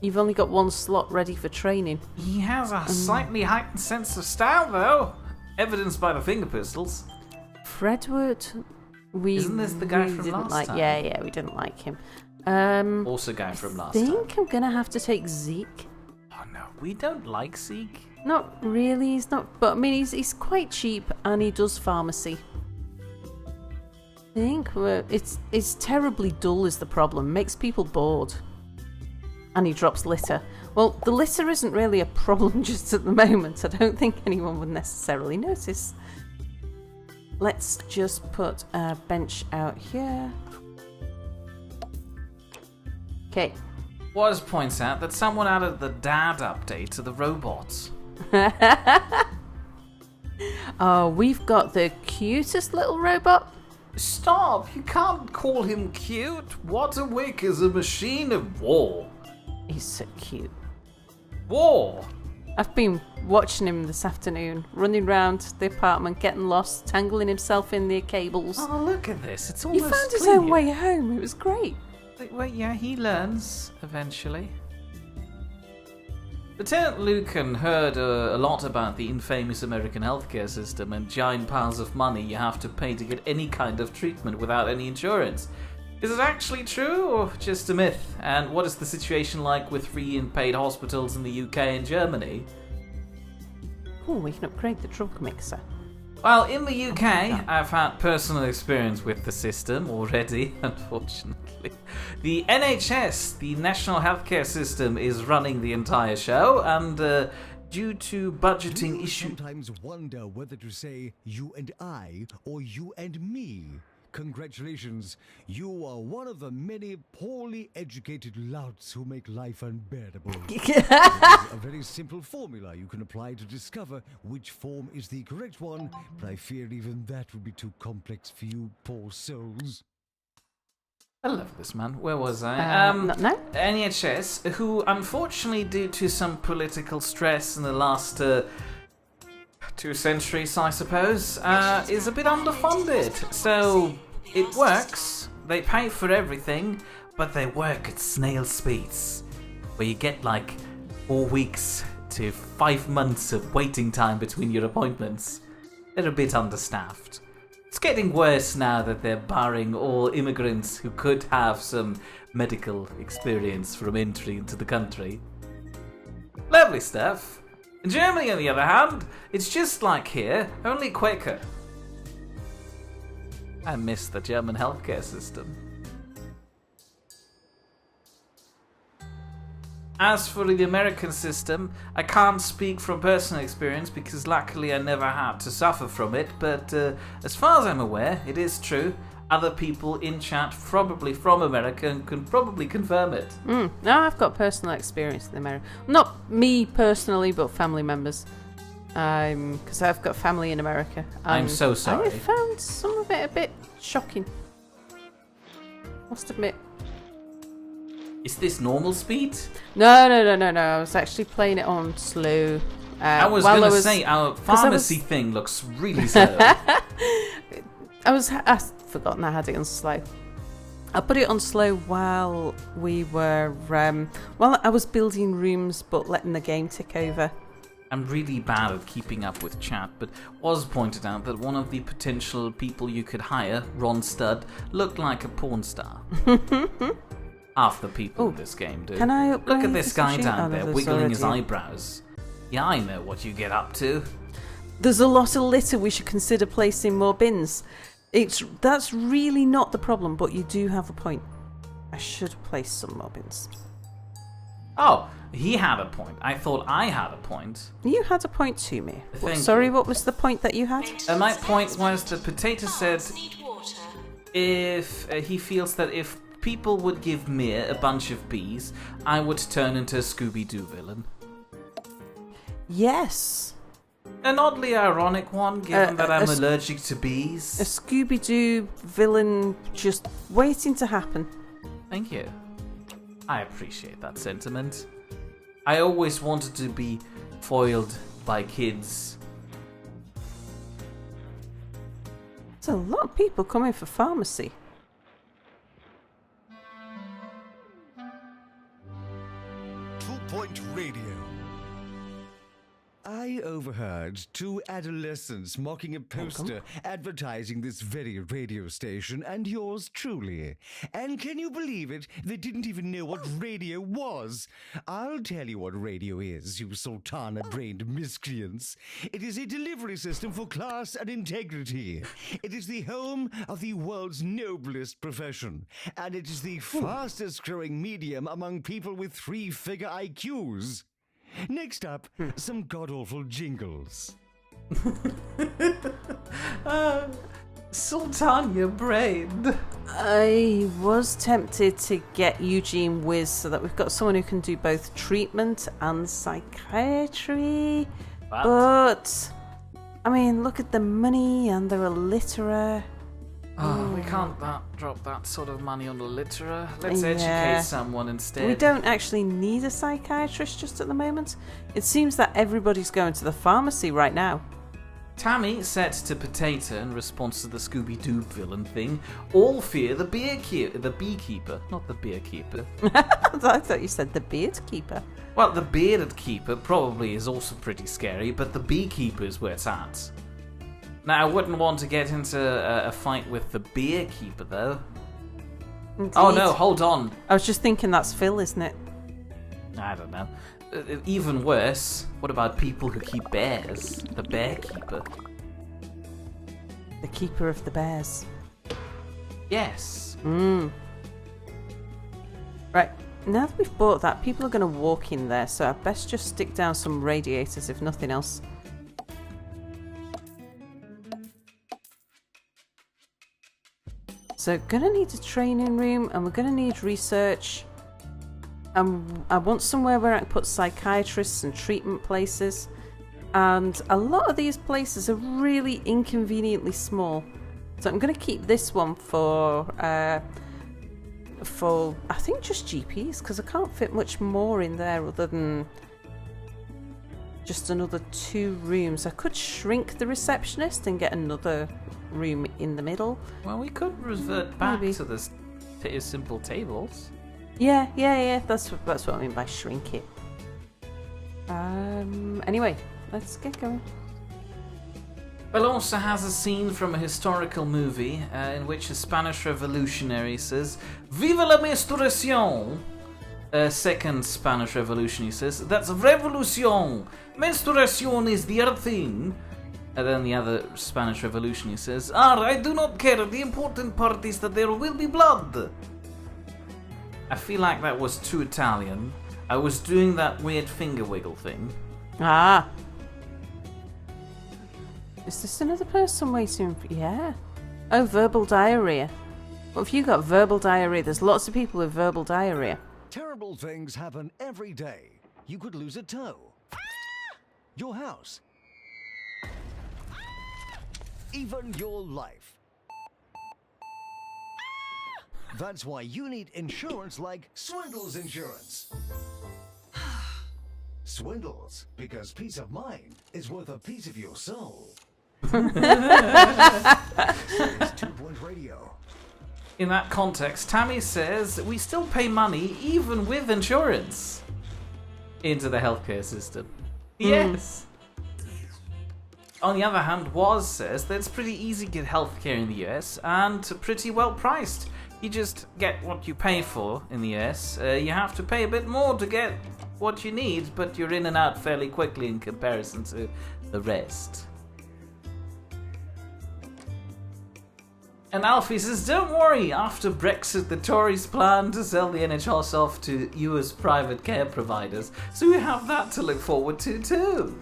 you've only got one slot ready for training. he has a slightly heightened sense of style, though, evidenced by the finger pistols. Fredward, we Isn't this the guy really from didn't last like. time? Yeah, we didn't like him. Also guy from I last time. think I'm gonna have to take Zeke. Oh no, we don't like Zeke. Not really. He's not. But I mean, he's quite cheap and he does pharmacy. I think it's terribly dull is the problem. Makes people bored. And he drops litter. Well, the litter isn't really a problem just at the moment. I don't think anyone would necessarily notice. Let's just put a bench out here. Okay. Was points out that someone added the dad update to the robots. Oh, we've got the cutest little robot. Stop! You can't call him cute. Waterwick is a machine of war. He's so cute. War! I've been watching him this afternoon, running around the apartment, getting lost, tangling himself in the cables. Oh, look at this. It's He almost found his clear. own way home. It was great. Well, yeah, he learns eventually. Lieutenant Lucan heard a lot about the infamous American healthcare system and giant piles of money you have to pay to get any kind of treatment without any insurance. Is it actually true or just a myth? And what is the situation like with free and paid hospitals in the UK and Germany? Oh, we can upgrade the drug mixer. Well, in the UK, I've had personal experience with the system already, unfortunately. The NHS, the National Healthcare System, is running the entire show, and due to budgeting Do you issues... sometimes wonder whether to say you and I or you and me? Congratulations, you are one of the many poorly educated louts who make life unbearable. There's a very simple formula you can apply to discover which form is the correct one, but I fear even that would be too complex for you poor souls. I love this man. Where was I? No. NHS, who unfortunately, due to some political stress in the last 2 centuries, I suppose, is a bit underfunded. So it works. They pay for everything, but they work at snail speeds, where you get like 4 weeks to 5 months of waiting time between your appointments. They're a bit understaffed. It's getting worse now that they're barring all immigrants who could have some medical experience from entry into the country. Lovely stuff. In Germany, on the other hand, it's just like here, only quicker. I miss the German healthcare system. As for the American system, I can't speak from personal experience because luckily I never had to suffer from it, but as far as I'm aware, it is true. Other people in chat, probably from America, can probably confirm it. No, I've got personal experience in America. Not me personally, but family members. Because I've got family in America. I'm so sorry. I found some of it a bit shocking. Must admit. Is this normal speed? No. I was actually playing it on slow. I was while going to say, our pharmacy thing looks really slow. I'd forgotten I had it on slow. I put it on slow while we were, while I was building rooms but letting the game tick over. I'm really bad at keeping up with chat, but was pointed out that one of the potential people you could hire, Ron Studd, looked like a porn star. Half the people in this game do. Can I Look upgrade at this guy machine? down there there's wiggling his already- eyebrows. Yeah, I know what you get up to. There's a lot of litter. We should consider placing more bins. That's really not the problem, but you do have a point. I should place some more bins. Oh, he had a point. I thought I had a point. You had a point too, me. Thank Sorry, you. what was the point that you had? And my point was that Potato said Need water. if he feels that if people would give Mia a bunch of bees, I would turn into a Scooby-Doo villain. Yes. An oddly ironic one, given that I'm a allergic to A bees. Scooby-Doo villain just waiting to happen. Thank you. I appreciate that sentiment. I always wanted to be foiled by kids. There's a lot of people coming for pharmacy. 2-Point Radio. I overheard two adolescents mocking a poster advertising this very radio station and yours truly. And can you believe it? They didn't even know what radio was. I'll tell you what radio is, you sultana-brained miscreants. It is a delivery system for class and integrity. It is the home of the world's noblest profession. And it is the fastest-growing medium among people with 3-figure IQs. Next up, some god-awful jingles. Sultana brain. I was tempted to get Eugene Wiz so that we've got someone who can do both treatment and psychiatry. What? But, I mean, look at the money and they're illiterate. Oh, we can't drop that sort of money on the litterer. Let's Yeah. educate someone instead. We don't actually need a psychiatrist just at the moment. It seems that everybody's going to the pharmacy right now. Tammy said to Potato in response to the Scooby-Doo villain thing, all fear the beekeeper, not the beer keeper. I thought you said the beard keeper. Well, the bearded keeper probably is also pretty scary, but the beekeeper is where it's at. Now, I wouldn't want to get into a fight with the beer keeper, though. Indeed. Oh no, hold on. I was just thinking that's Phil, isn't it? I don't know. Even worse, what about people who keep bears? The bear keeper. The keeper of the bears. Yes. Right, now that we've bought that, people are going to walk in there, so I best just stick down some radiators if nothing else. So, gonna need a training room, and we're gonna need research. I want somewhere where I can put psychiatrists and treatment places. And a lot of these places are really inconveniently small. So I'm gonna keep this one for I think just GPs, because I can't fit much more in there other than just another 2 rooms. I could shrink the receptionist and get another room in the middle. Well, we could revert back Maybe. to the simple tables. Yeah. That's what I mean by shrink it. Anyway, let's get going. Balonsa has a scene from a historical movie in which a Spanish revolutionary says, "Viva la menstruación!" Second Spanish revolution, he says, "That's revolución! Menstruación is the other thing!" And then the other Spanish revolution, he says, I do not care. The important part is that there will be blood." I feel like that was too Italian. I was doing that weird finger wiggle thing. Ah. Is this another person waiting for... Yeah. Oh, verbal diarrhea. What have you got? Verbal diarrhea. There's lots of people with verbal diarrhea. Terrible things happen every day. You could lose a toe. Your house. Even your life. That's why you need insurance like Swindles Insurance. Swindles, because peace of mind is worth a piece of your soul. It's 2-Point Radio. In that context, Tammy says we still pay money even with insurance into the healthcare system. Yes. On the other hand, Woz says that it's pretty easy to get healthcare in the US and pretty well priced. You just get what you pay for in the US. You have to pay a bit more to get what you need, but you're in and out fairly quickly in comparison to the rest. And Alfie says, don't worry, after Brexit the Tories plan to sell the NHS off to US private care providers, so we have that to look forward to too.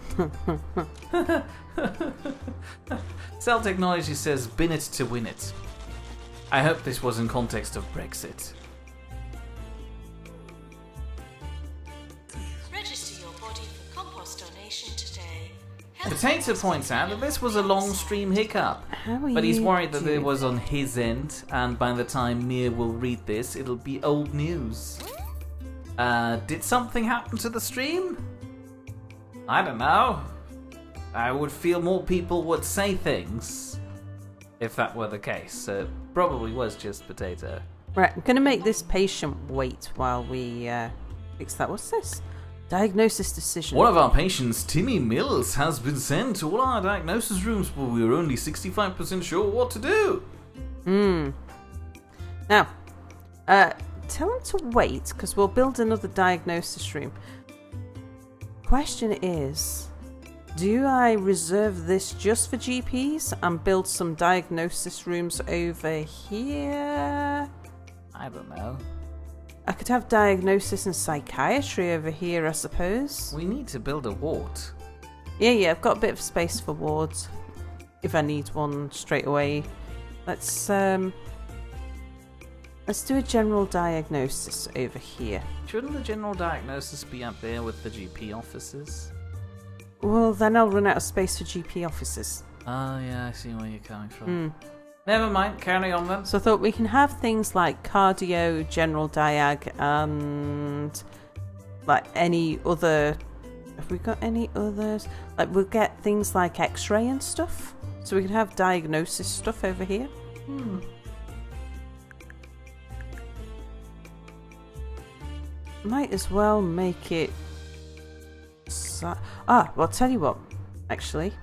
Cell Technology says, bin it to win it. I hope this was in context of Brexit. Potato points out that this was a long stream hiccup, but he's worried that it was on his end, and by the time Mia will read this, it'll be old news. Did something happen to the stream? I don't know. I would feel more people would say things if that were the case. So it probably was just Potato. Right, I'm going to make this patient wait while we fix that. What's this? Diagnosis decision. One of our patients, Timmy Mills, has been sent to all our diagnosis rooms, but we were only 65% sure what to do. Now, tell him to wait, because we'll build another diagnosis room. Question is, do I reserve this just for GPs and build some diagnosis rooms over here? I don't know. I could have diagnosis and psychiatry over here, I suppose. We need to build a ward. Yeah, I've got a bit of space for wards. If I need one straight away. Let's do a general diagnosis over here. Shouldn't the general diagnosis be up there with the GP offices? Well, then I'll run out of space for GP offices. Oh yeah, I see where you're coming from. Never mind, carry on then. So I thought we can have things like cardio, general diag, and like any other... Have we got any others? Like we'll get things like x-ray and stuff. So we can have diagnosis stuff over here. Might as well make it... well, I'll tell you what, actually.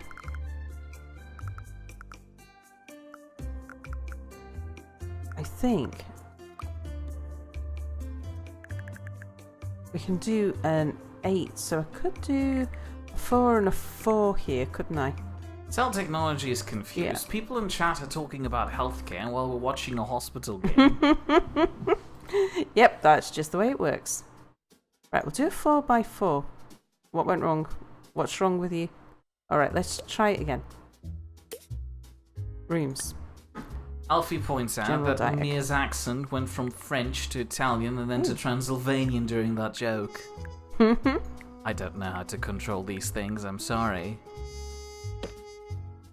I think we can do an 8, so I could do a 4 and a 4 here, couldn't I? Cell Technology is confused. Yeah. People in chat are talking about healthcare while we're watching a hospital game. Yep, that's just the way it works. Right, we'll do a 4x4. What went wrong? What's wrong with you? Alright, let's try it again. Rooms. Alfie points out General that diag. Mia's accent went from French to Italian and then to Transylvanian during that joke. I don't know how to control these things, I'm sorry.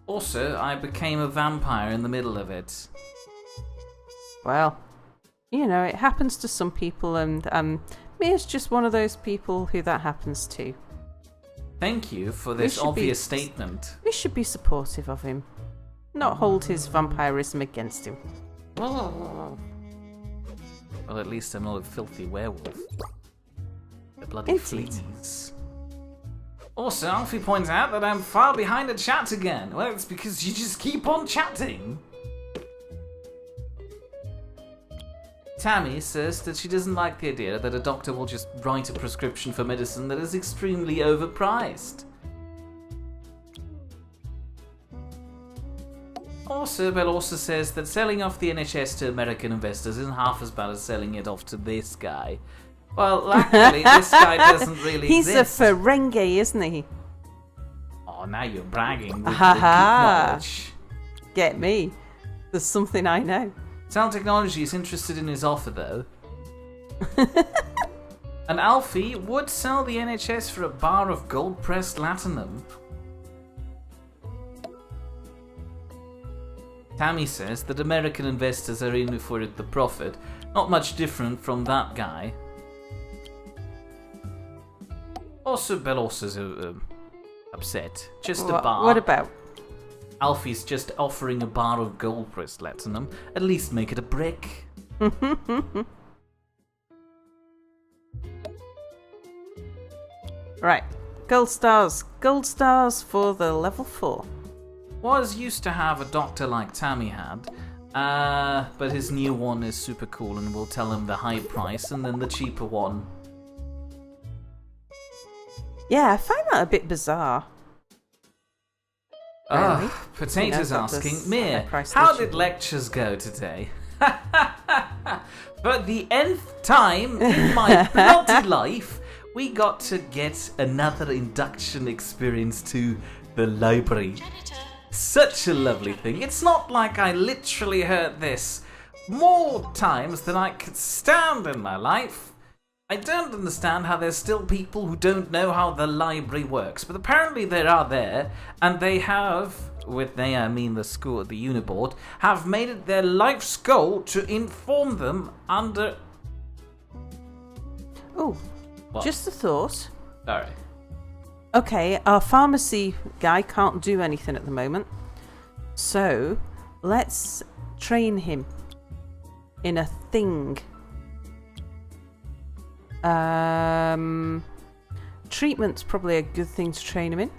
Also, I became a vampire in the middle of it. Well, you know, it happens to some people, and Mia's just one of those people who that happens to. Thank you for this should obvious be- statement. We should be supportive of him, not hold his vampirism against him. Well, at least I'm not a filthy werewolf. The bloody Indeed. fleas. Also, Alfie points out that I'm far behind the chat again. Well, it's because you just keep on chatting. Tammy says that she doesn't like the idea that a doctor will just write a prescription for medicine that is extremely overpriced. Also, Bell also says that selling off the NHS to American investors isn't half as bad as selling it off to this guy. Well, luckily, this guy doesn't really He's exist. a Ferengi, isn't he? Oh, now you're bragging with Ha good ha. knowledge. Get me. There's something I know. Sound Technology is interested in his offer, though. And Alfie would sell the NHS for a bar of gold-pressed latinum. Tammy says that American investors are in for the profit. Not much different from that guy. Also, Belossa's upset. Just a bar. What about? Alfie's just offering a bar of gold-pressed latinum. At least make it a brick. Right. Gold stars. Gold stars for the level 4. Was used to have a doctor like Tammy had, but his new one is super cool and will tell him the high price and then the cheaper one. Yeah, I find that a bit bizarre. Really? Potato's You know, doctors asking, Mia, high price how station. did lectures go today? For the nth time in my bloody life, we got to get another induction experience to the library. Janitor. Such a lovely thing. It's not like I literally heard this more times than I could stand in my life. I don't understand how there's still people who don't know how the library works, but apparently they are there, and they have, with they I mean the school, the Uniboard, have made it their life's goal to inform them under... Oh, What? just a thought. Sorry. Okay, our pharmacy guy can't do anything at the moment. So, let's train him in a thing. Treatment's probably a good thing to train him in.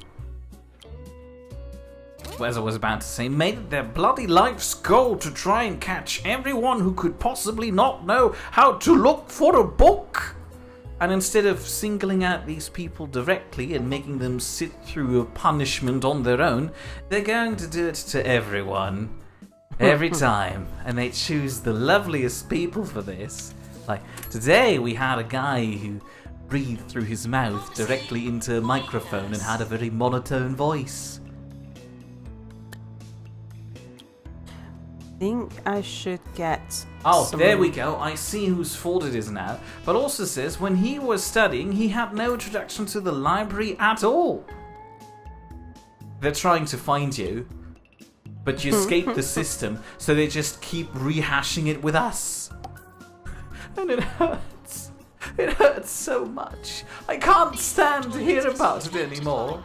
As I was about to say, made it their bloody life's goal to try and catch everyone who could possibly not know how to look for a book. And instead of singling out these people directly and making them sit through a punishment on their own, they're going to do it to everyone. Every time. And they choose the loveliest people for this. Like, today we had a guy who breathed through his mouth directly into a microphone and had a very monotone voice. Think I should get. Oh, some... there we go. I see whose fault it is now. But also says when he was studying, he had no introduction to the library at all. They're trying to find you, but you escaped the system, so they just keep rehashing it with us. And it hurts. It hurts so much. I can't stand to hear about it anymore.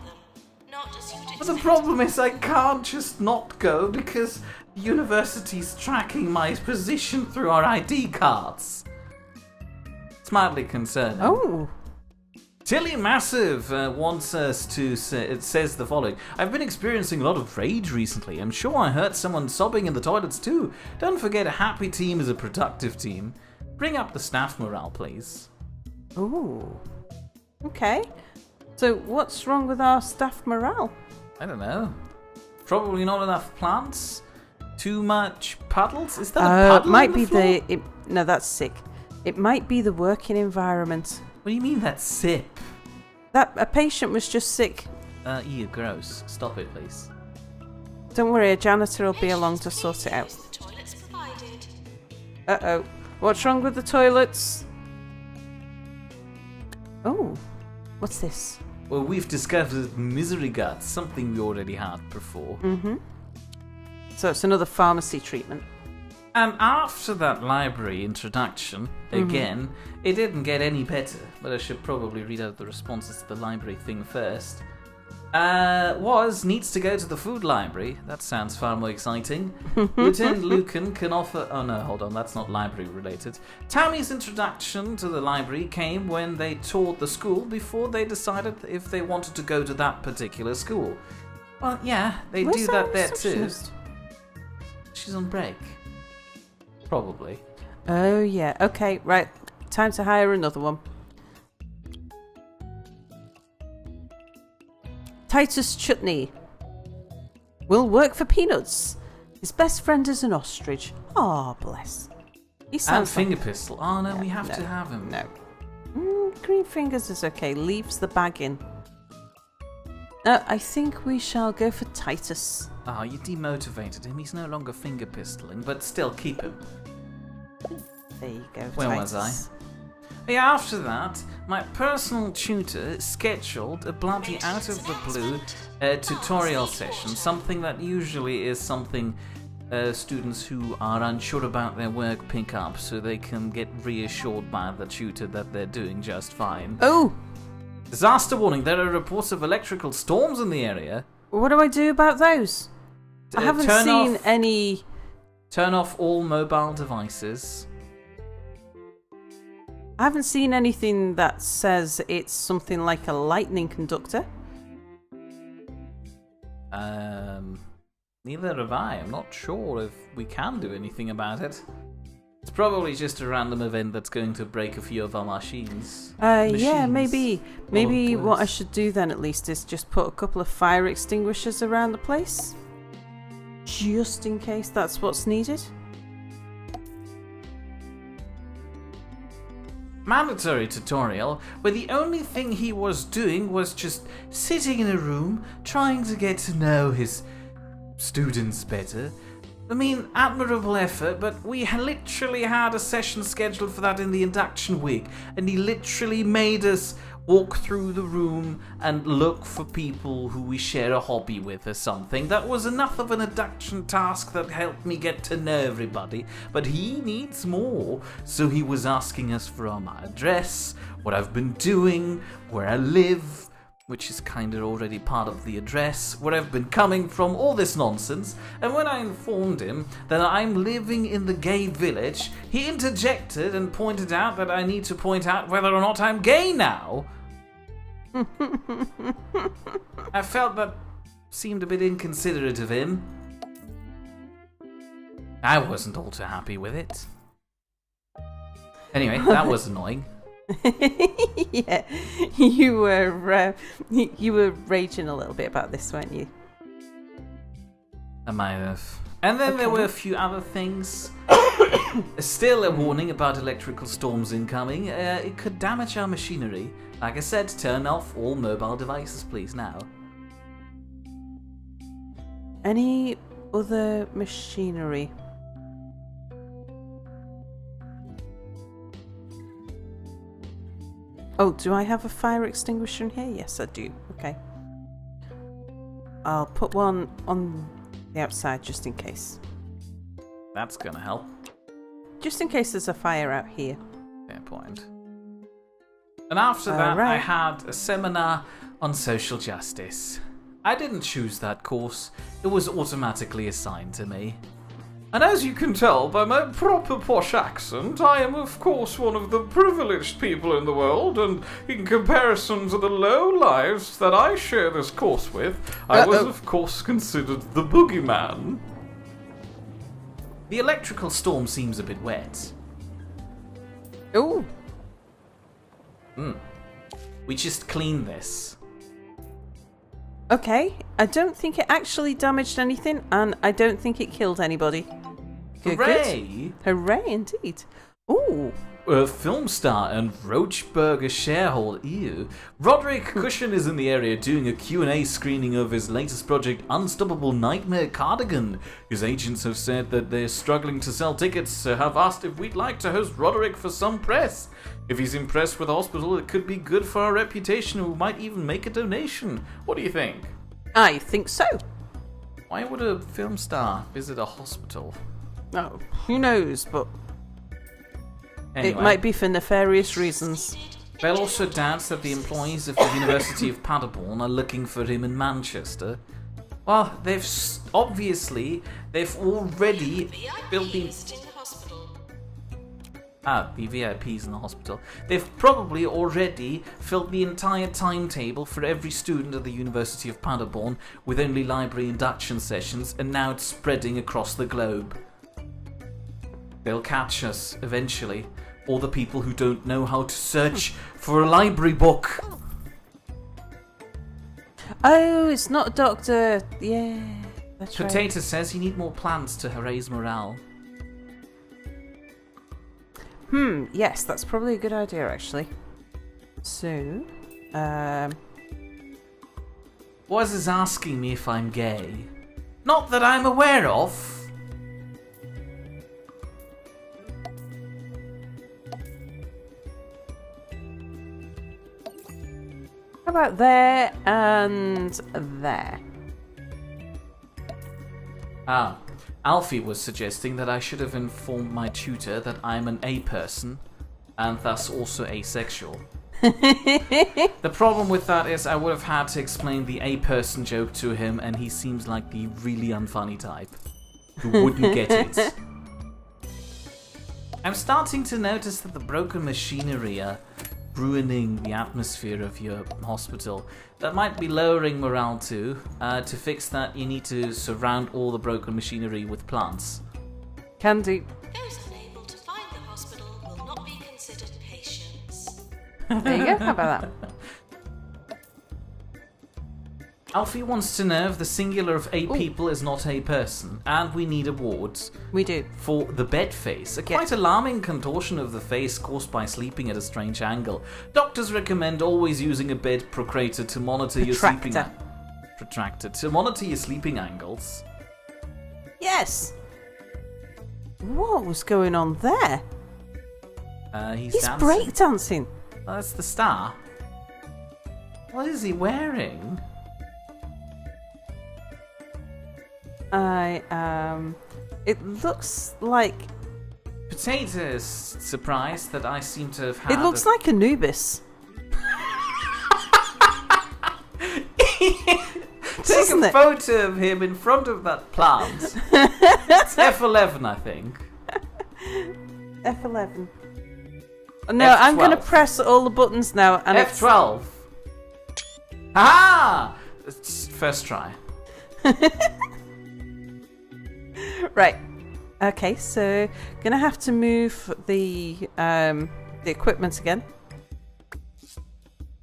Not as you'd But the expect. problem is I can't just not go because the university's tracking my position through our ID cards. It's mildly concerning. Oh, Tilly Massive wants us to say, it says the following. I've been experiencing a lot of rage recently. I'm sure I heard someone sobbing in the toilets too. Don't forget a happy team is a productive team. Bring up the staff morale, please. ooh. Okay. So, what's wrong with our staff morale? I don't know. Probably not enough plants. Too much puddles? Is that a puddle might on be floor? No, that's sick. It might be the working environment. What do you mean that's sip? That a patient was just sick. Ew, gross. Stop it, please. Don't worry, a janitor will be along to sort it out. Use the toilets provided. Uh-oh. What's wrong with the toilets? Oh, what's this? Well, we've discovered misery guts, something we already had before. Mm-hmm. So it's another pharmacy treatment. And after that library introduction, again, it didn't get any better, but I should probably read out the responses to the library thing first. Needs to go to the food library. That sounds far more exciting. Lieutenant Lucan can offer... Oh no, hold on, that's not library related. Tammy's introduction to the library came when they toured the school before they decided if they wanted to go to that particular school. Well, yeah, they Where's do our that there too. receptionist? She's on break. Probably. Oh, yeah. Okay, right. Time to hire another one. Titus Chutney. Will work for peanuts. His best friend is an ostrich. Oh, bless. He And sounds like... Finger Pistol. Oh no, we have no, to have him. No. Green Fingers is okay. Leaves the bag in. I think we shall go for Titus. Ah, you demotivated him. He's no longer finger pistoling, but still keep him. There you go, Where Titus. was Yeah, after that, my personal tutor scheduled a bloody out of the blue tutorial session, something that usually is something students who are unsure about their work pick up so they can get reassured by the tutor that they're doing just fine. Oh! Disaster warning, there are reports of electrical storms in the area. What do I do about those? I haven't turn seen off- any... Turn off all mobile devices. I haven't seen anything that says it's something like a lightning conductor. Neither have I. I'm not sure if we can do anything about it. It's probably just a random event that's going to break a few of our machines. Yeah, Machines. maybe. Maybe Or what I place. should do then at least is just put a couple of fire extinguishers around the place. Just in case that's what's needed. Mandatory tutorial where the only thing he was doing was just sitting in a room trying to get to know his students better, I mean, admirable effort, but we literally had a session scheduled for that in the induction week, and he literally made us walk through the room and look for people who we share a hobby with or something. That was enough of an induction task that helped me get to know everybody, but he needs more. So he was asking us for my address, what I've been doing, where I live, which is kind of already part of the address, where I've been coming from, all this nonsense. And when I informed him that I'm living in the gay village, he interjected and pointed out that I need to point out whether or not I'm gay now. I felt that seemed a bit inconsiderate of him. I wasn't all too happy with it. Anyway, that was annoying. Yeah, you were raging a little bit about this, weren't you? I might have. And then there were a few other things. Still a warning about electrical storms incoming. It could damage our machinery. Like I said, turn off all mobile devices, please, now. Any other machinery? Oh, do I have a fire extinguisher in here? Yes, I do. Okay. I'll put one on the outside just in case. That's gonna help. Just in case there's a fire out here. Fair point. And after that, Right. I had a seminar on social justice. I didn't choose that course. It was automatically assigned to me. And as you can tell by my proper posh accent, I am of course one of the privileged people in the world, and in comparison to the low lives that I share this course with, I was of course considered the boogeyman. The electrical storm seems a bit wet. Oh, We just cleaned this. okay. I don't think it actually damaged anything, and I don't think it killed anybody. Good, good. Hooray! Hooray, indeed. Ooh. A film star and Roachburger shareholder, Roderick Cushion is in the area doing a Q&A screening of his latest project, Unstoppable Nightmare Cardigan. His agents have said that they're struggling to sell tickets, so have asked if we'd like to host Roderick for some press. If he's impressed with the hospital, it could be good for our reputation, and we might even make a donation. What do you think? I think so. Why would a film star visit a hospital? Oh, who knows, but Anyway. it might be for nefarious reasons. Bell also doubts that the employees of the University of Paderborn are looking for him in Manchester. Well, they've already built the... VIPs in the hospital. The VIPs in the hospital. They've probably already filled the entire timetable for every student at the University of Paderborn with only library induction sessions, and now it's spreading across the globe. They'll catch us, eventually. All the people who don't know how to search for a library book. Oh, it's not a doctor. Yeah, that's right. Potato says you need more plants to raise morale. Yes, that's probably a good idea, actually. So, Waz is asking me if I'm gay. Not that I'm aware of. how about there and there? Alfie was suggesting that I should have informed my tutor that I'm an A person, and thus also asexual. The problem with that is I would have had to explain the A person joke to him, and he seems like the really unfunny type who wouldn't get it. I'm starting to notice that the broken machinery are ruining the atmosphere of your hospital. That might be lowering morale too. To fix that, you need to surround all the broken machinery with plants. Can do. Those unable to find the hospital will not be considered patients. There you go. How about that? Alfie wants to know if the singular of A people is not a person, and we need awards We do. for the bed face, a quite alarming contortion of the face caused by sleeping at a strange angle. Doctors recommend always using a bed protractor to monitor your sleeping Protractor. to monitor your sleeping angles. Yes. What was going on there? He's He's dancing. breakdancing. Oh, that's the star. What is he wearing? It looks like Potato's surprised that I seem to have had. it looks like Anubis. Take Doesn't a it? photo of him in front of that plant. It's F11, I think. F11. No, I'm going to F12. press all the buttons now, and it's F12. Ah! First try. right. Okay, so gonna have to move the equipment again.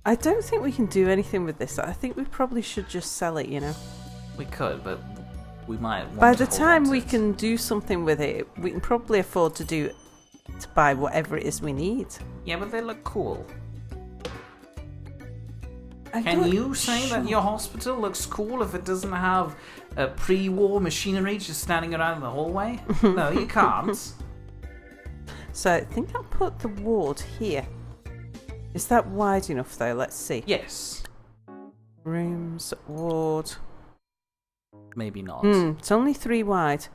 I don't think we can do anything with this. I think we probably should just sell it. You know. We could, but we might. Want By to the hold time on to we it. can do something with it, we can probably afford to buy whatever it is we need. Yeah, but they look cool. I'm Can not you say sure. that your hospital looks cool if it doesn't have pre-war machinery just standing around the hallway? No, you can't. So I think I'll put the ward here. Is that wide enough though? Let's see. Yes. Rooms, ward. Maybe not. It's only 3 wide.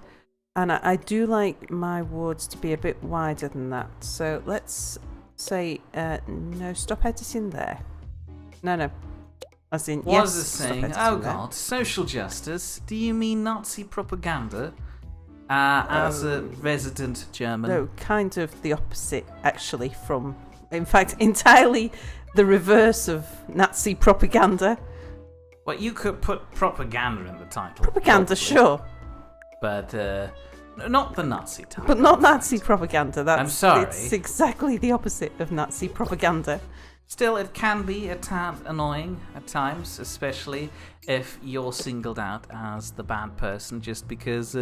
And I do like my wards to be a bit wider than that. So let's say, no, stop editing there. No. As in, What yes, is this stop saying? editing Oh there. god, social justice? Do you mean Nazi propaganda? As a resident German. No, kind of the opposite, actually, from... In fact, entirely the reverse of Nazi propaganda. Well, you could put propaganda in the title. Propaganda, probably. sure. But, not the Nazi type. But not Nazi propaganda. That's, I'm sorry. It's exactly the opposite of Nazi propaganda. Still, it can be a tad annoying at times, especially if you're singled out as the bad person just because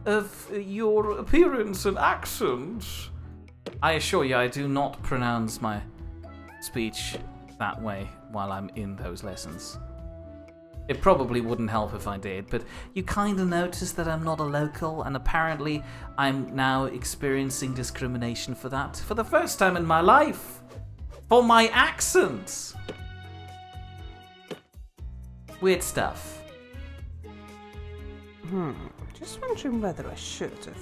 of your appearance and accent. I assure you, I do not pronounce my speech that way while I'm in those lessons. It probably wouldn't help if I did, but you kind of notice that I'm not a local, and apparently I'm now experiencing discrimination for that for the first time in my life. For my accent! Weird stuff. Just wondering whether I should have.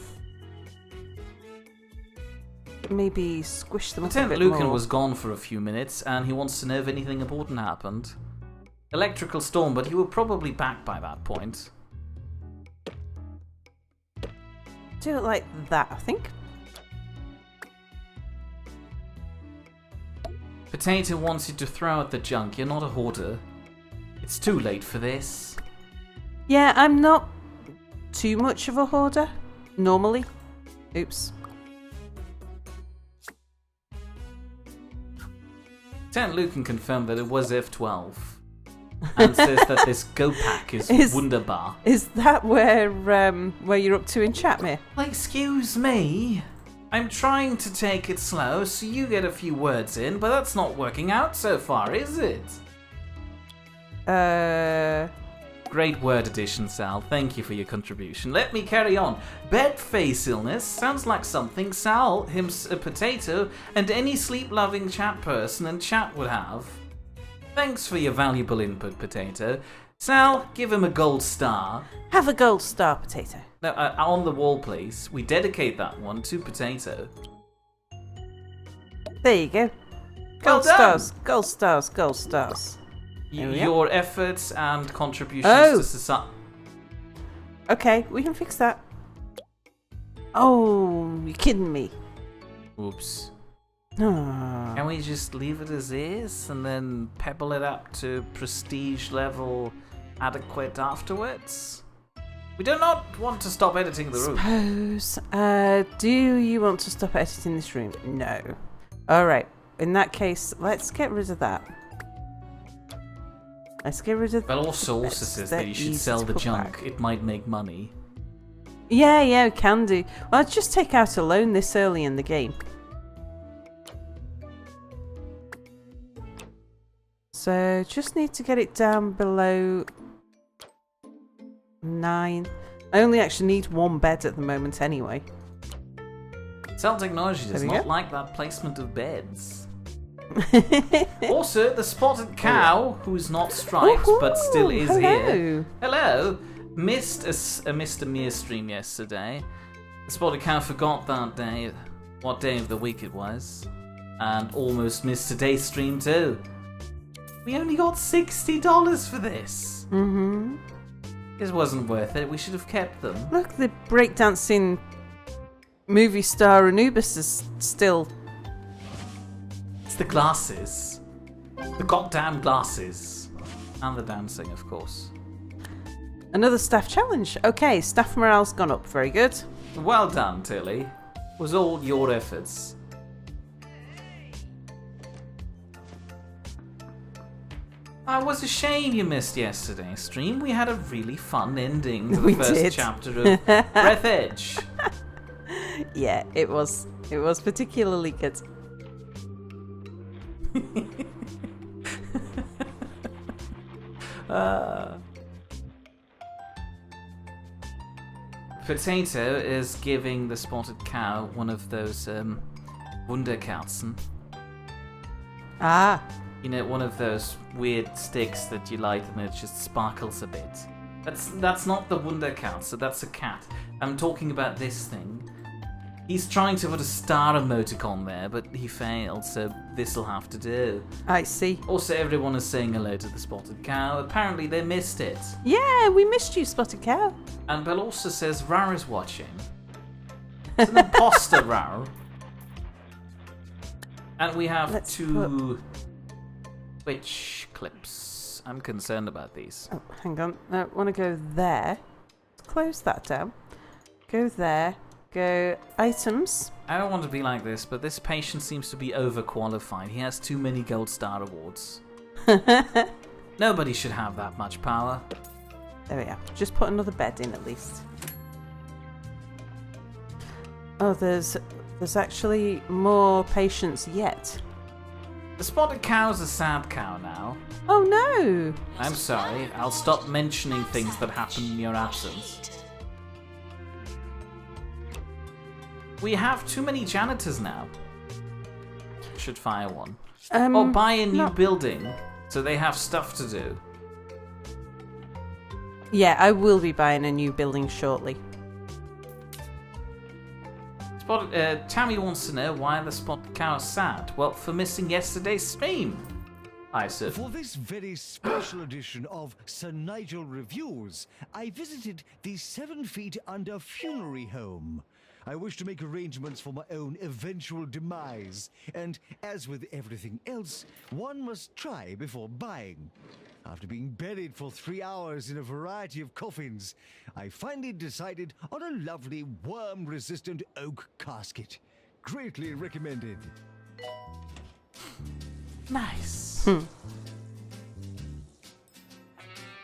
Maybe squish them up a Lieutenant bit Lucan more. was gone for a few minutes, and he wants to know if anything important happened. Electrical storm, but he will probably back by that point. Do it like that, I think. Potato wants you to throw out the junk. You're not a hoarder. It's too late for this. Yeah, I'm not too much of a hoarder, normally. Oops. Lieutenant Lucan confirmed that it was F12. And says that this Go Pack is wunderbar. Is that where you're up to in Chatmere? Well, excuse me. I'm trying to take it slow so you get a few words in, but that's not working out so far, is it? Great word addition, Sal. Thank you for your contribution. Let me carry on. Bed face illness sounds like something Sal, a potato, and any sleep-loving chat person in chat would have. Thanks for your valuable input, Potato. Sal, give him a gold star. Have a gold star, Potato. No, on the wall, please. We dedicate that one to Potato. There you go. Well Gold done. stars, gold stars, gold stars. There we are. Your efforts and contributions Oh. to society. Okay, we can fix that. Oh, you're kidding me. Oops. Ah. Can we just leave it as is and then pebble it up to prestige level adequate afterwards? We do not want to stop editing the room. Suppose. Do you want to stop editing this room? No. Alright, in that case, let's get rid of that. Let's get rid of Well, also That's- says they're that you should easy sell to the put junk. back. It might make money. Yeah, we can do. Well, let's just take out a loan this early in the game. So, just need to get it down below 9. I only actually need 1 bed at the moment anyway. Cell technology does There we not go. like that placement of beds. Also, the spotted cow, who's not striped but still is hello. here. Hello. Missed a Mr. Mere stream yesterday. The spotted cow forgot that day, what day of the week it was, and almost missed today's stream too. We only got $60 for this. Mm-hmm. This wasn't worth it. We should have kept them. Look, the breakdancing movie star Anubis is still... It's the glasses. The goddamn glasses. And the dancing, of course. Another staff challenge. Okay, staff morale's gone up. Very good. Well done, Tilly. It was all your efforts. It was a shame you missed yesterday's stream. We had a really fun ending to the We first did. chapter of Breath Edge. Yeah, it was particularly good. Potato is giving the spotted cow one of those Wunderkerzen. Ah, You know, one of those weird sticks that you light and it just sparkles a bit. That's not the Wunderkerze, that's a cat. I'm talking about this thing. He's trying to put a star emoticon there, but he failed, so this'll have to do. I see. Also, everyone is saying hello to the spotted cow. Apparently, they missed it. Yeah, we missed you, Spotted Cow. And Bell also says Rar is watching. It's an imposter, Rar. And we have Let's two Twitch clips. I'm concerned about these. Oh, hang on. I want to go there. Close that down. Go there. Go items. I don't want to be like this, but this patient seems to be overqualified. He has too many gold star awards. Nobody should have that much power. There we are. Just put another bed in at least. Oh, there's actually more patients yet. The spotted cow's a sad cow now. Oh no! I'm sorry. I'll stop mentioning things that happen in your absence. We have too many janitors now. Should fire one. Or buy a new building so they have stuff to do. Yeah, I will be buying a new building shortly. Tammy wants to know why the spotted cow is sad. Well, for missing yesterday's stream. I said. For this very special edition of Sir Nigel Reviews, I visited the 7 Feet Under Funerary Home. I wish to make arrangements for my own eventual demise, and as with everything else, one must try before buying. After being buried for 3 hours in a variety of coffins, I finally decided on a lovely worm-resistant oak casket. Greatly recommended. Nice.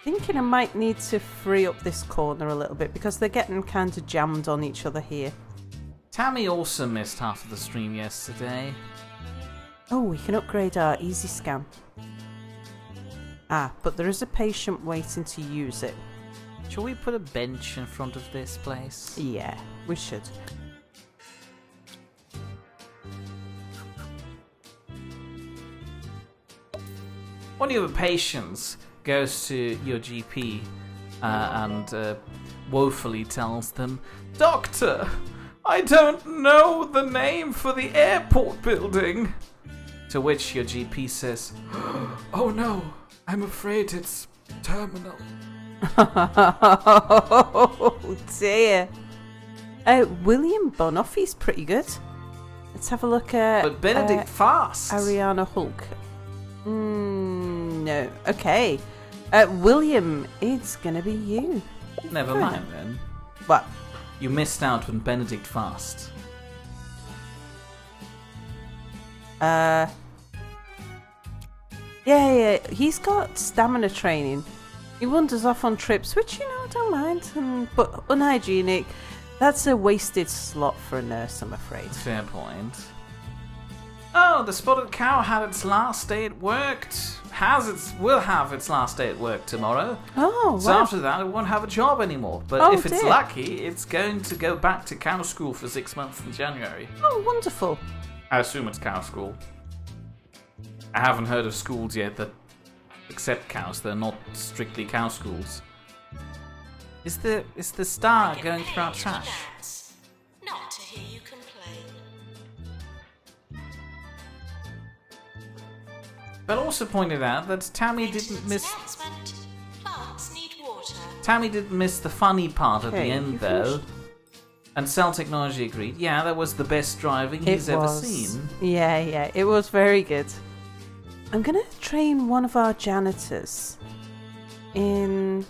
Thinking I might need to free up this corner a little bit because they're getting kind of jammed on each other here. Tammy also missed half of the stream yesterday. Oh, we can upgrade our easy scan. Ah, but there is a patient waiting to use it. Shall we put a bench in front of this place? Yeah, we should. One of your patients goes to your GP and woefully tells them, "Doctor, I don't know the name for the airport building." To which your GP says, "Oh no, I'm afraid it's terminal." Oh dear. William Bonoffy's pretty good. Let's have a look at But Benedict Fast. Ariana Hulk. No. Okay. William, it's gonna be you. Never mind then. What? You missed out on Benedict Fast. Yeah, he's got stamina training. He wanders off on trips, which, I don't mind, but unhygienic. That's a wasted slot for a nurse, I'm afraid. Fair point. Oh, the spotted cow had its last day at work. Will have its last day at work tomorrow. Oh, So wow. after that, it won't have a job anymore. But Oh, if it's dear. lucky, it's going to go back to cow school for 6 months in January. Oh, wonderful. I assume it's cow school. I haven't heard of schools yet that accept cows. They're not strictly cow schools. Is the star Get going through our paid to trash? dance, not to hear you complain. Bell also pointed out that Tammy didn't Maintenance miss announcement. Plants need water. the funny part at the Okay, end you though. finished? And Cell Technology agreed. Yeah, that was the best driving he's ever seen. Yeah, it was very good. I'm gonna train one of our janitors in.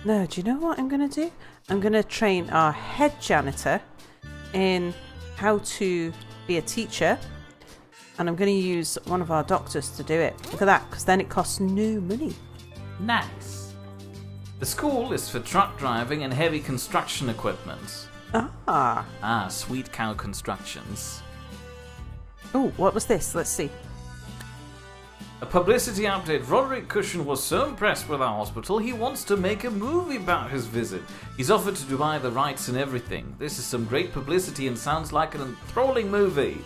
No, do you know what I'm gonna do? I'm gonna train our head janitor in how to be a teacher, and I'm gonna use one of our doctors to do it. Look at that, because then it costs no money. Nice. The school is for truck driving and heavy construction equipment. Ah. Ah, Sweet Cow Constructions. Oh, what was this? Let's see. A publicity update. Roderick Cushion was so impressed with our hospital, he wants to make a movie about his visit. He's offered to buy the rights and everything. This is some great publicity and sounds like an enthralling movie.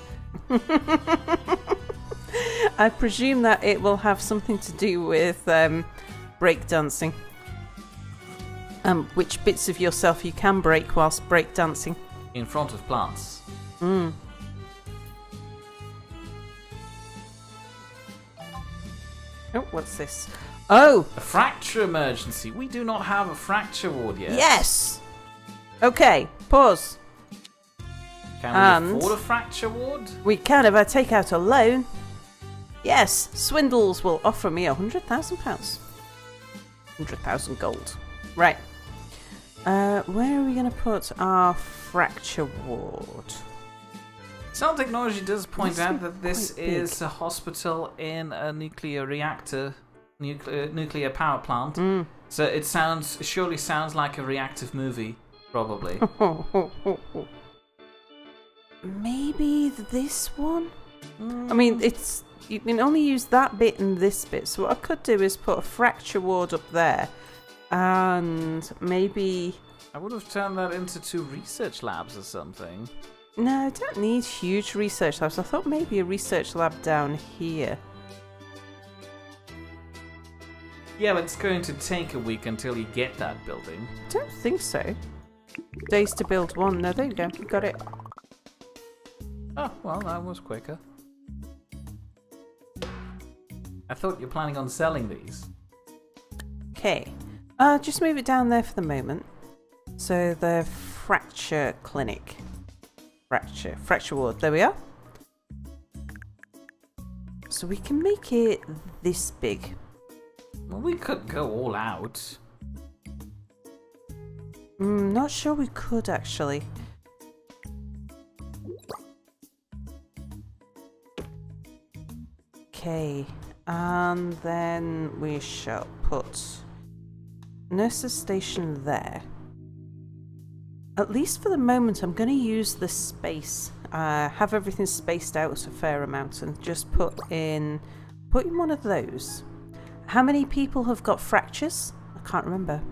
I presume that it will have something to do with breakdancing. Which bits of yourself you can break whilst breakdancing. In front of plants. Oh, what's this? Oh, A fracture emergency. We do not have a fracture ward yet. yes! Okay, pause. Can we And- afford a fracture ward? We can if I take out a loan. Yes, Swindles will offer me £100,000. 100,000 gold. Right. Where are we going to put our fracture ward? Cell Technology does point Must out be that this quite big. is a hospital in a nuclear reactor, nuclear power plant. So it surely sounds like a reactive movie, probably. Maybe this one? I mean, you can only use that bit and this bit. So what I could do is put a fracture ward up there, and maybe. I would have turned that into 2 research labs or something. No, I don't need huge research labs. I thought maybe a research lab down here. Yeah, but it's going to take a week until you get that building. I don't think so. Days to build one. No, there you go. You got it. Oh, well, that was quicker. I thought you're planning on selling these. Okay. Just move it down there for the moment. So the fracture clinic. Fracture ward. There we are. So we can make it this big. Well, we could go all out. Not sure we could actually. Okay, and then we shall put nurse's station there. At least for the moment, I'm going to use the space. Have everything spaced out a fair amount, and just put in one of those. How many people have got fractures? I can't remember.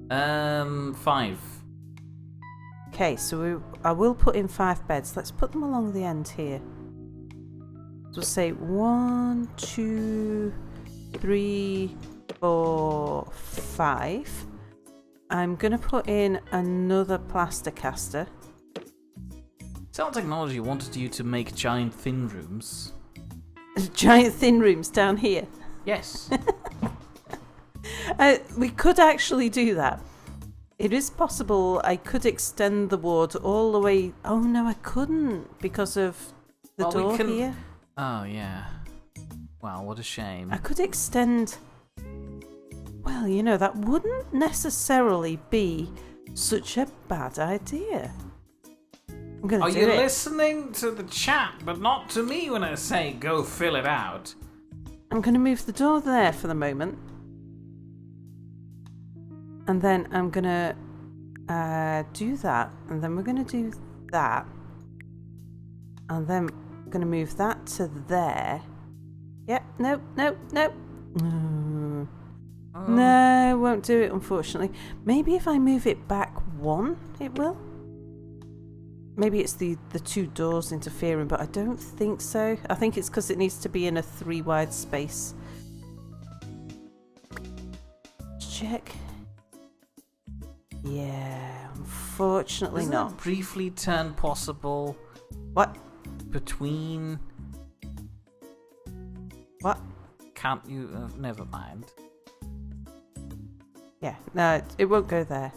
5. Okay, so I will put in 5 beds. Let's put them along the end here. So we'll say 1, 2, 3, 4, 5. I'm going to put in another plaster caster. Cell Technology wanted you to make giant thin rooms. Giant thin rooms down here. Yes. We could actually do that. It is possible I could extend the ward all the way. Oh no, I couldn't because of the Well, we door can- here. Oh, yeah. Wow, what a shame. I could extend. Well, you know, that wouldn't necessarily be such a bad idea. I'm going Are to do you it. listening to the chat, but not to me when I say go fill it out? I'm going to move the door there for the moment. And then I'm going to do that. And then we're going to do that. And then I'm going to move that to there. Yep, nope. No, won't do it, unfortunately. Maybe if I move it back one, it will. Maybe it's the two doors interfering, but I don't think so. I think it's because it needs to be in a 3 wide space. Check. Yeah, unfortunately Isn't not. a briefly turn possible What? between... What? Can't you... never mind. Yeah, no, it won't go there.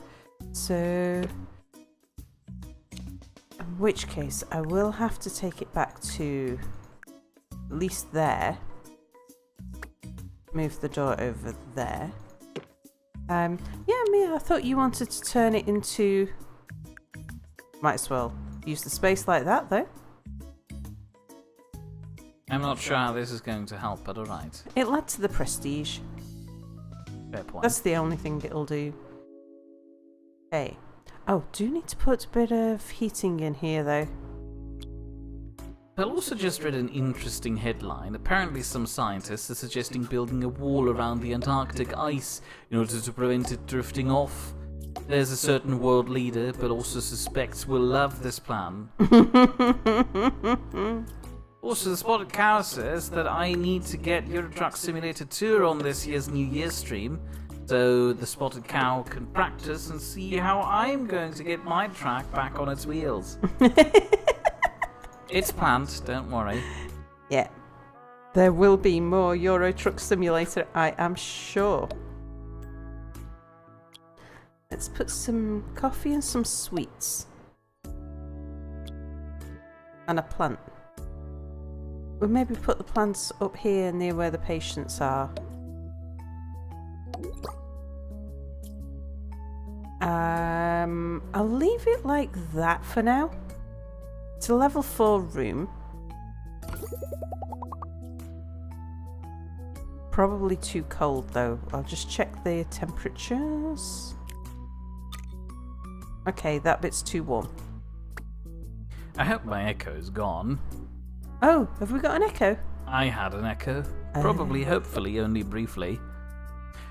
So, in which case, I will have to take it back to at least there. Move the door over there. Yeah, Mia, I thought you wanted to turn it into... Might as well use the space like that, though. I'm not sure how this is going to help, but alright. It'll add to the prestige. Fair point. That's the only thing it'll do. Okay. Oh, do need to put a bit of heating in here, though. I also just read an interesting headline. Apparently some scientists are suggesting building a wall around the Antarctic ice in order to prevent it drifting off. There's a certain world leader, but also suspects will love this plan. Also, the Spotted Cow says that I need to get Euro Truck Simulator Tour on this year's New Year's stream, so the Spotted Cow can practice and see how I'm going to get my track back on its wheels. It's planned, don't worry. Yeah. There will be more Euro Truck Simulator, I am sure. Let's put some coffee and some sweets. And a plant. We'll maybe put the plants up here near where the patients are. I'll leave it like that for now. It's a level 4 room. Probably too cold though. I'll just check the temperatures. Okay, that bit's too warm. I hope my echo's gone. Oh, have we got an echo? I had an echo. Probably, hopefully, only briefly.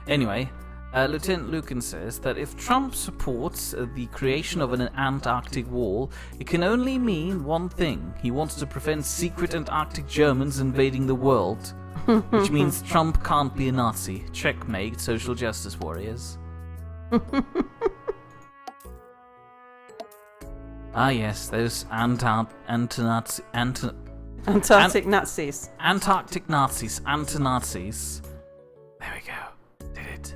Anyway, Lieutenant Lucan says that if Trump supports the creation of an Antarctic wall, it can only mean one thing. He wants to prevent secret Antarctic Germans invading the world. Which means Trump can't be a Nazi. Checkmate, social justice warriors. Ah yes, those Antarctic Nazis. Antarctic Nazis, anti-Nazis. There we go. Did it.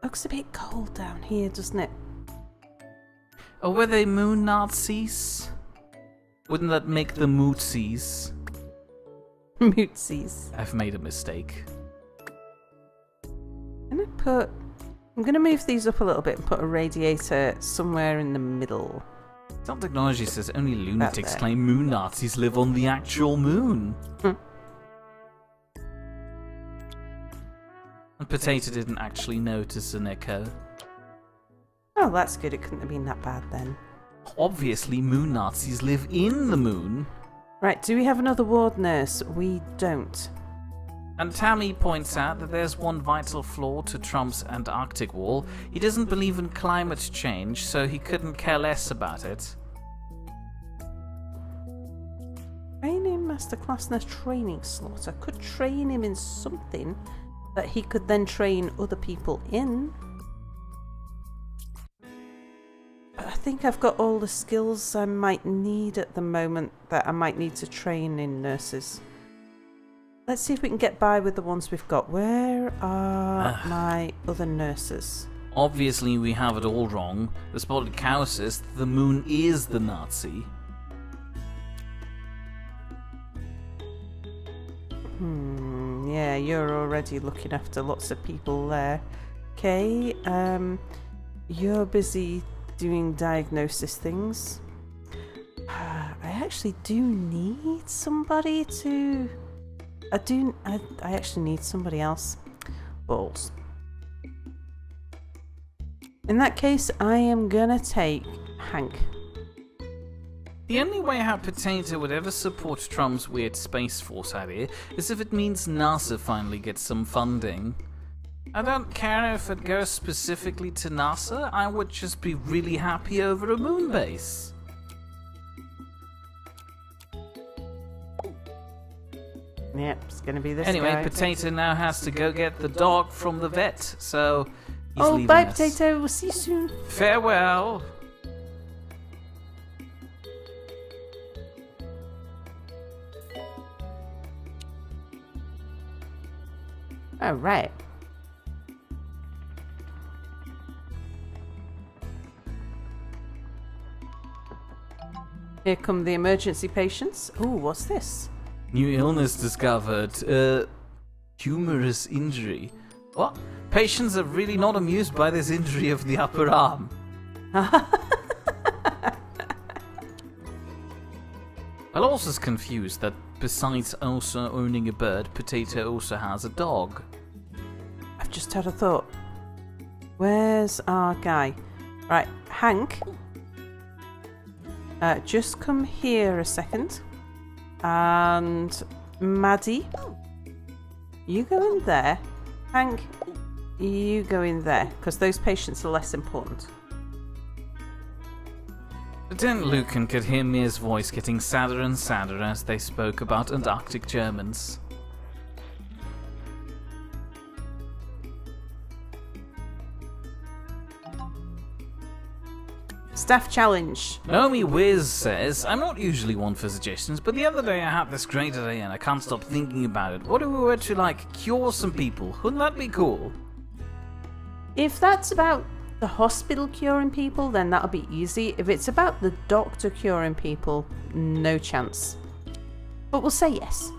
Looks a bit cold down here, doesn't it? Or were they moon Nazis? Wouldn't that make them Mootsies? Mootsies. I've made a mistake. I'm gonna move these up a little bit and put a radiator somewhere in the middle. Some technology says only lunatics there. claim moon Nazis live on the actual moon. And Potato didn't actually notice an echo. Oh, that's good. It couldn't have been that bad then. Obviously, moon Nazis live in the moon. Right, do we have another ward nurse? We don't. And Tammy points out that there's one vital flaw to Trump's Antarctic wall. He doesn't believe in climate change, so he couldn't care less about it. Training Masterclass Nurse training slot. I could train him in something that he could then train other people in. But I think I've got all the skills I might need at the moment that I might need to train in nurses. Let's see if we can get by with the ones we've got. Where are my other nurses? Obviously, we have it all wrong. The Spotted Cow says that the moon is the Nazi. Yeah, you're already looking after lots of people there. Okay, you're busy doing diagnosis things. I actually do need somebody to... I actually need somebody else. Balls. In that case, I am gonna take Hank. The only way how Potato would ever support Trump's weird Space Force idea is if it means NASA finally gets some funding. I don't care if it goes specifically to NASA, I would just be really happy over a moon base. Yep, it's gonna be this Anyway, guy. Potato now has to go get the dog from the vet, so he's Oh, leaving bye, us. Potato. We'll see you soon. Farewell. Oh, right. Here come the emergency patients. Ooh, what's this? New illness discovered. Humorous injury. What? Patients are really not amused by this injury of the upper arm. Well, also confused that besides also owning a bird, Potato also has a dog. I've just had a thought. Where's our guy? Right, Hank. Just come here a second. And Maddie, you go in there. Hank, you go in there, because those patients are less important. Lieutenant Lucan could hear Mia's voice getting sadder and sadder as they spoke about Antarctic Germans. Staff challenge. Naomi Wiz says, I'm not usually one for suggestions, but the other day I had this great idea and I can't stop thinking about it. What if we were to, cure some people? Wouldn't that be cool? If that's about the hospital curing people, then that'll be easy. If it's about the doctor curing people, no chance. But we'll say yes.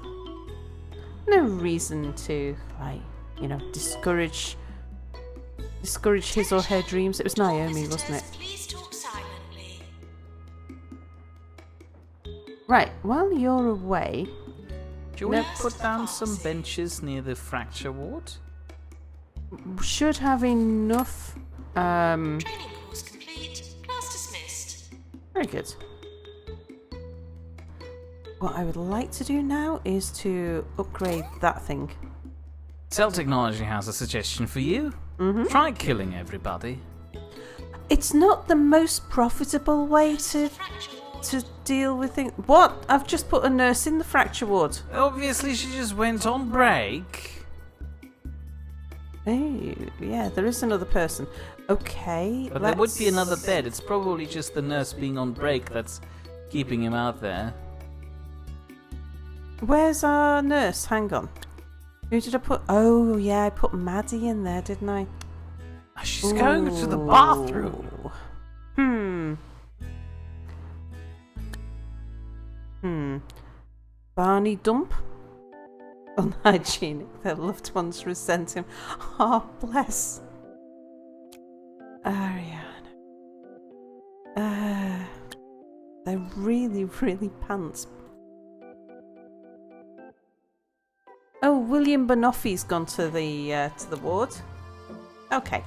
No reason to, discourage his or her dreams. It was Naomi, wasn't it? Please talk silently. Right, while you're away, Should we Nope. put down some benches near the fracture ward? should have enough. Training course complete. Class dismissed. Very good. What I would like to do now is to upgrade that thing. Cell Technology has a suggestion for you. Try killing everybody. It's not the most profitable way to Fracture ward. deal with things. What? I've just put a nurse in the fracture ward. Obviously, she just went on break. Hey, yeah, there is another person. Okay, But there would be another bed. It's probably just the nurse being on break that's keeping him out there. Where's our nurse? Hang on. Who did I put? Oh, yeah, I put Maddie in there, didn't I? She's going to the bathroom. Barney Dump? Unhygienic. Their loved ones resent him. Oh, bless. Ariana. They're really, really pants. Oh, William Banoffi's gone to the ward. Okay.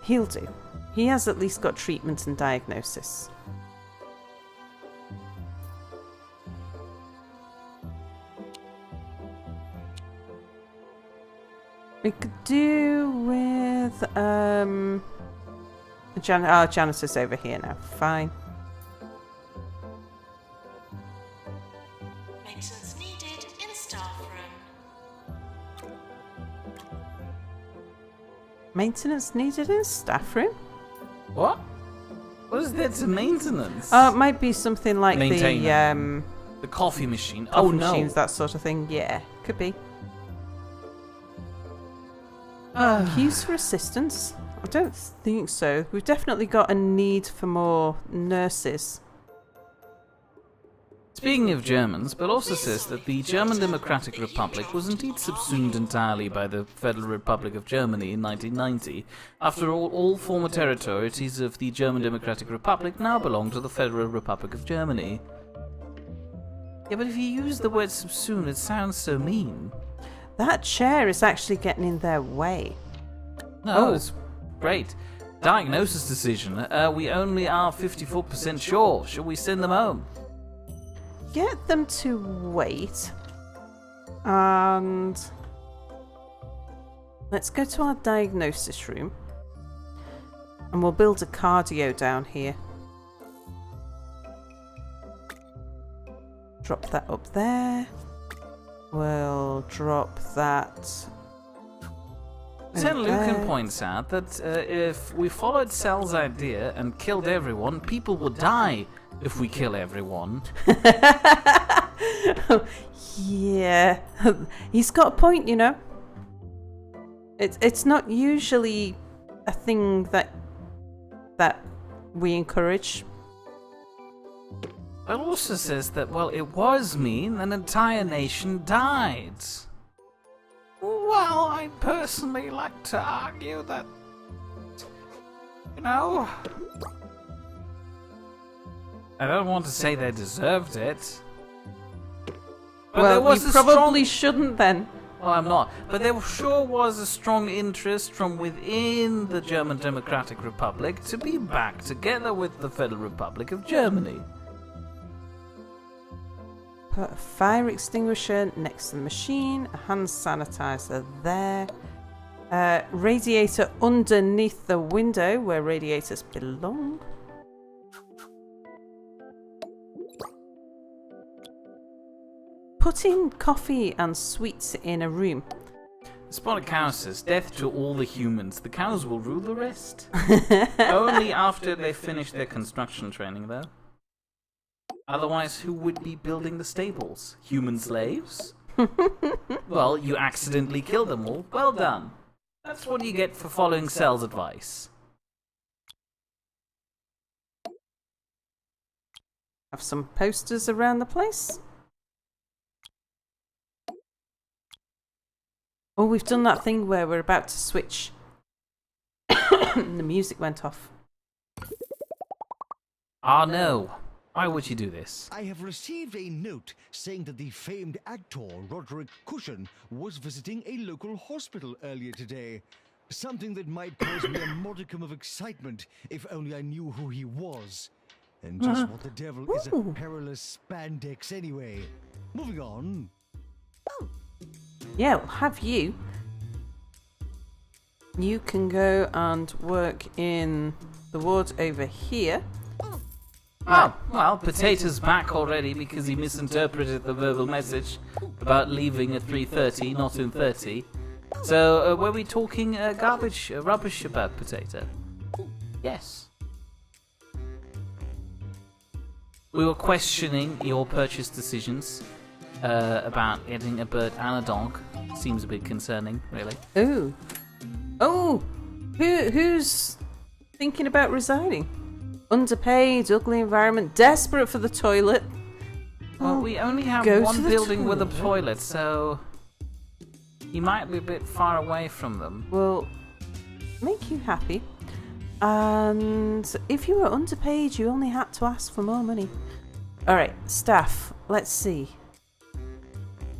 He'll do. He has at least got treatment and diagnosis. We could do with Janice's over here now. Fine. Maintenance needed in staff room. Maintenance needed in staff room. What? What is there to maintenance? Oh, it might be something like Maintainer. the The coffee machine. coffee Oh no. machines, that sort of thing. Yeah, could be. Queues for assistance? I don't think so. We've definitely got a need for more nurses. Speaking of Germans, Bill also says that the German Democratic Republic was indeed subsumed entirely by the Federal Republic of Germany in 1990. After all former territories of the German Democratic Republic now belong to the Federal Republic of Germany. Yeah, but if you use the word subsumed, it sounds so mean. That chair is actually getting in their way. No, Oh. it's great. Diagnosis decision. We only are 54% sure. Shall we send them home? Get them to wait. And let's go to our diagnosis room. And we'll build a cardio down here. Drop that up there. We'll drop that. Sen there. Lucan points out that if we followed Cell's idea and killed everyone, people would die if we kill everyone. Yeah, he's got a point, you know. It's not usually a thing that we encourage. It also says that, well, it was mean, an entire nation died. Well, I personally like to argue that, you know, I don't want to say they deserved it. But there Well, was you a probably shouldn't then. Well, I'm not. But there sure was a strong interest from within the German Democratic Republic to be back together with the Federal Republic of Germany. Put a fire extinguisher next to the machine, a hand sanitizer there, radiator underneath the window where radiators belong. Putting coffee and sweets in a room. The spotted cow says, death to all the humans. The cows will rule the rest. Only after they finish their construction training, though. Otherwise, who would be building the stables? Human slaves? Well, you accidentally killed them all. Well done. That's what you get for following Cell's advice. Have some posters around the place. Oh, we've done that thing where we're about to switch. The music went off. Ah, no. Why would you do this? I have received a note saying that the famed actor Roderick Cushion was visiting a local hospital earlier today. Something that might cause me a modicum of excitement if only I knew who he was. And just what the devil is a Ooh. perilous spandex anyway. Moving on. Yeah, we'll have you. You can go and work in the ward over here. Oh, well, Potato's back already because he misinterpreted the verbal message about leaving at 3:30, not in 30. So, were we talking rubbish about Potato? Yes. We were questioning your purchase decisions about getting a bird and a dog. Seems a bit concerning, really. Ooh. Oh! Who's thinking about resigning? Underpaid, ugly environment, desperate for the toilet. Well, we only have Go to one the building with a toilet. toilet, so you might be a bit far away from them. Will make you happy. And if you were underpaid, you only had to ask for more money. Alright, staff. Let's see.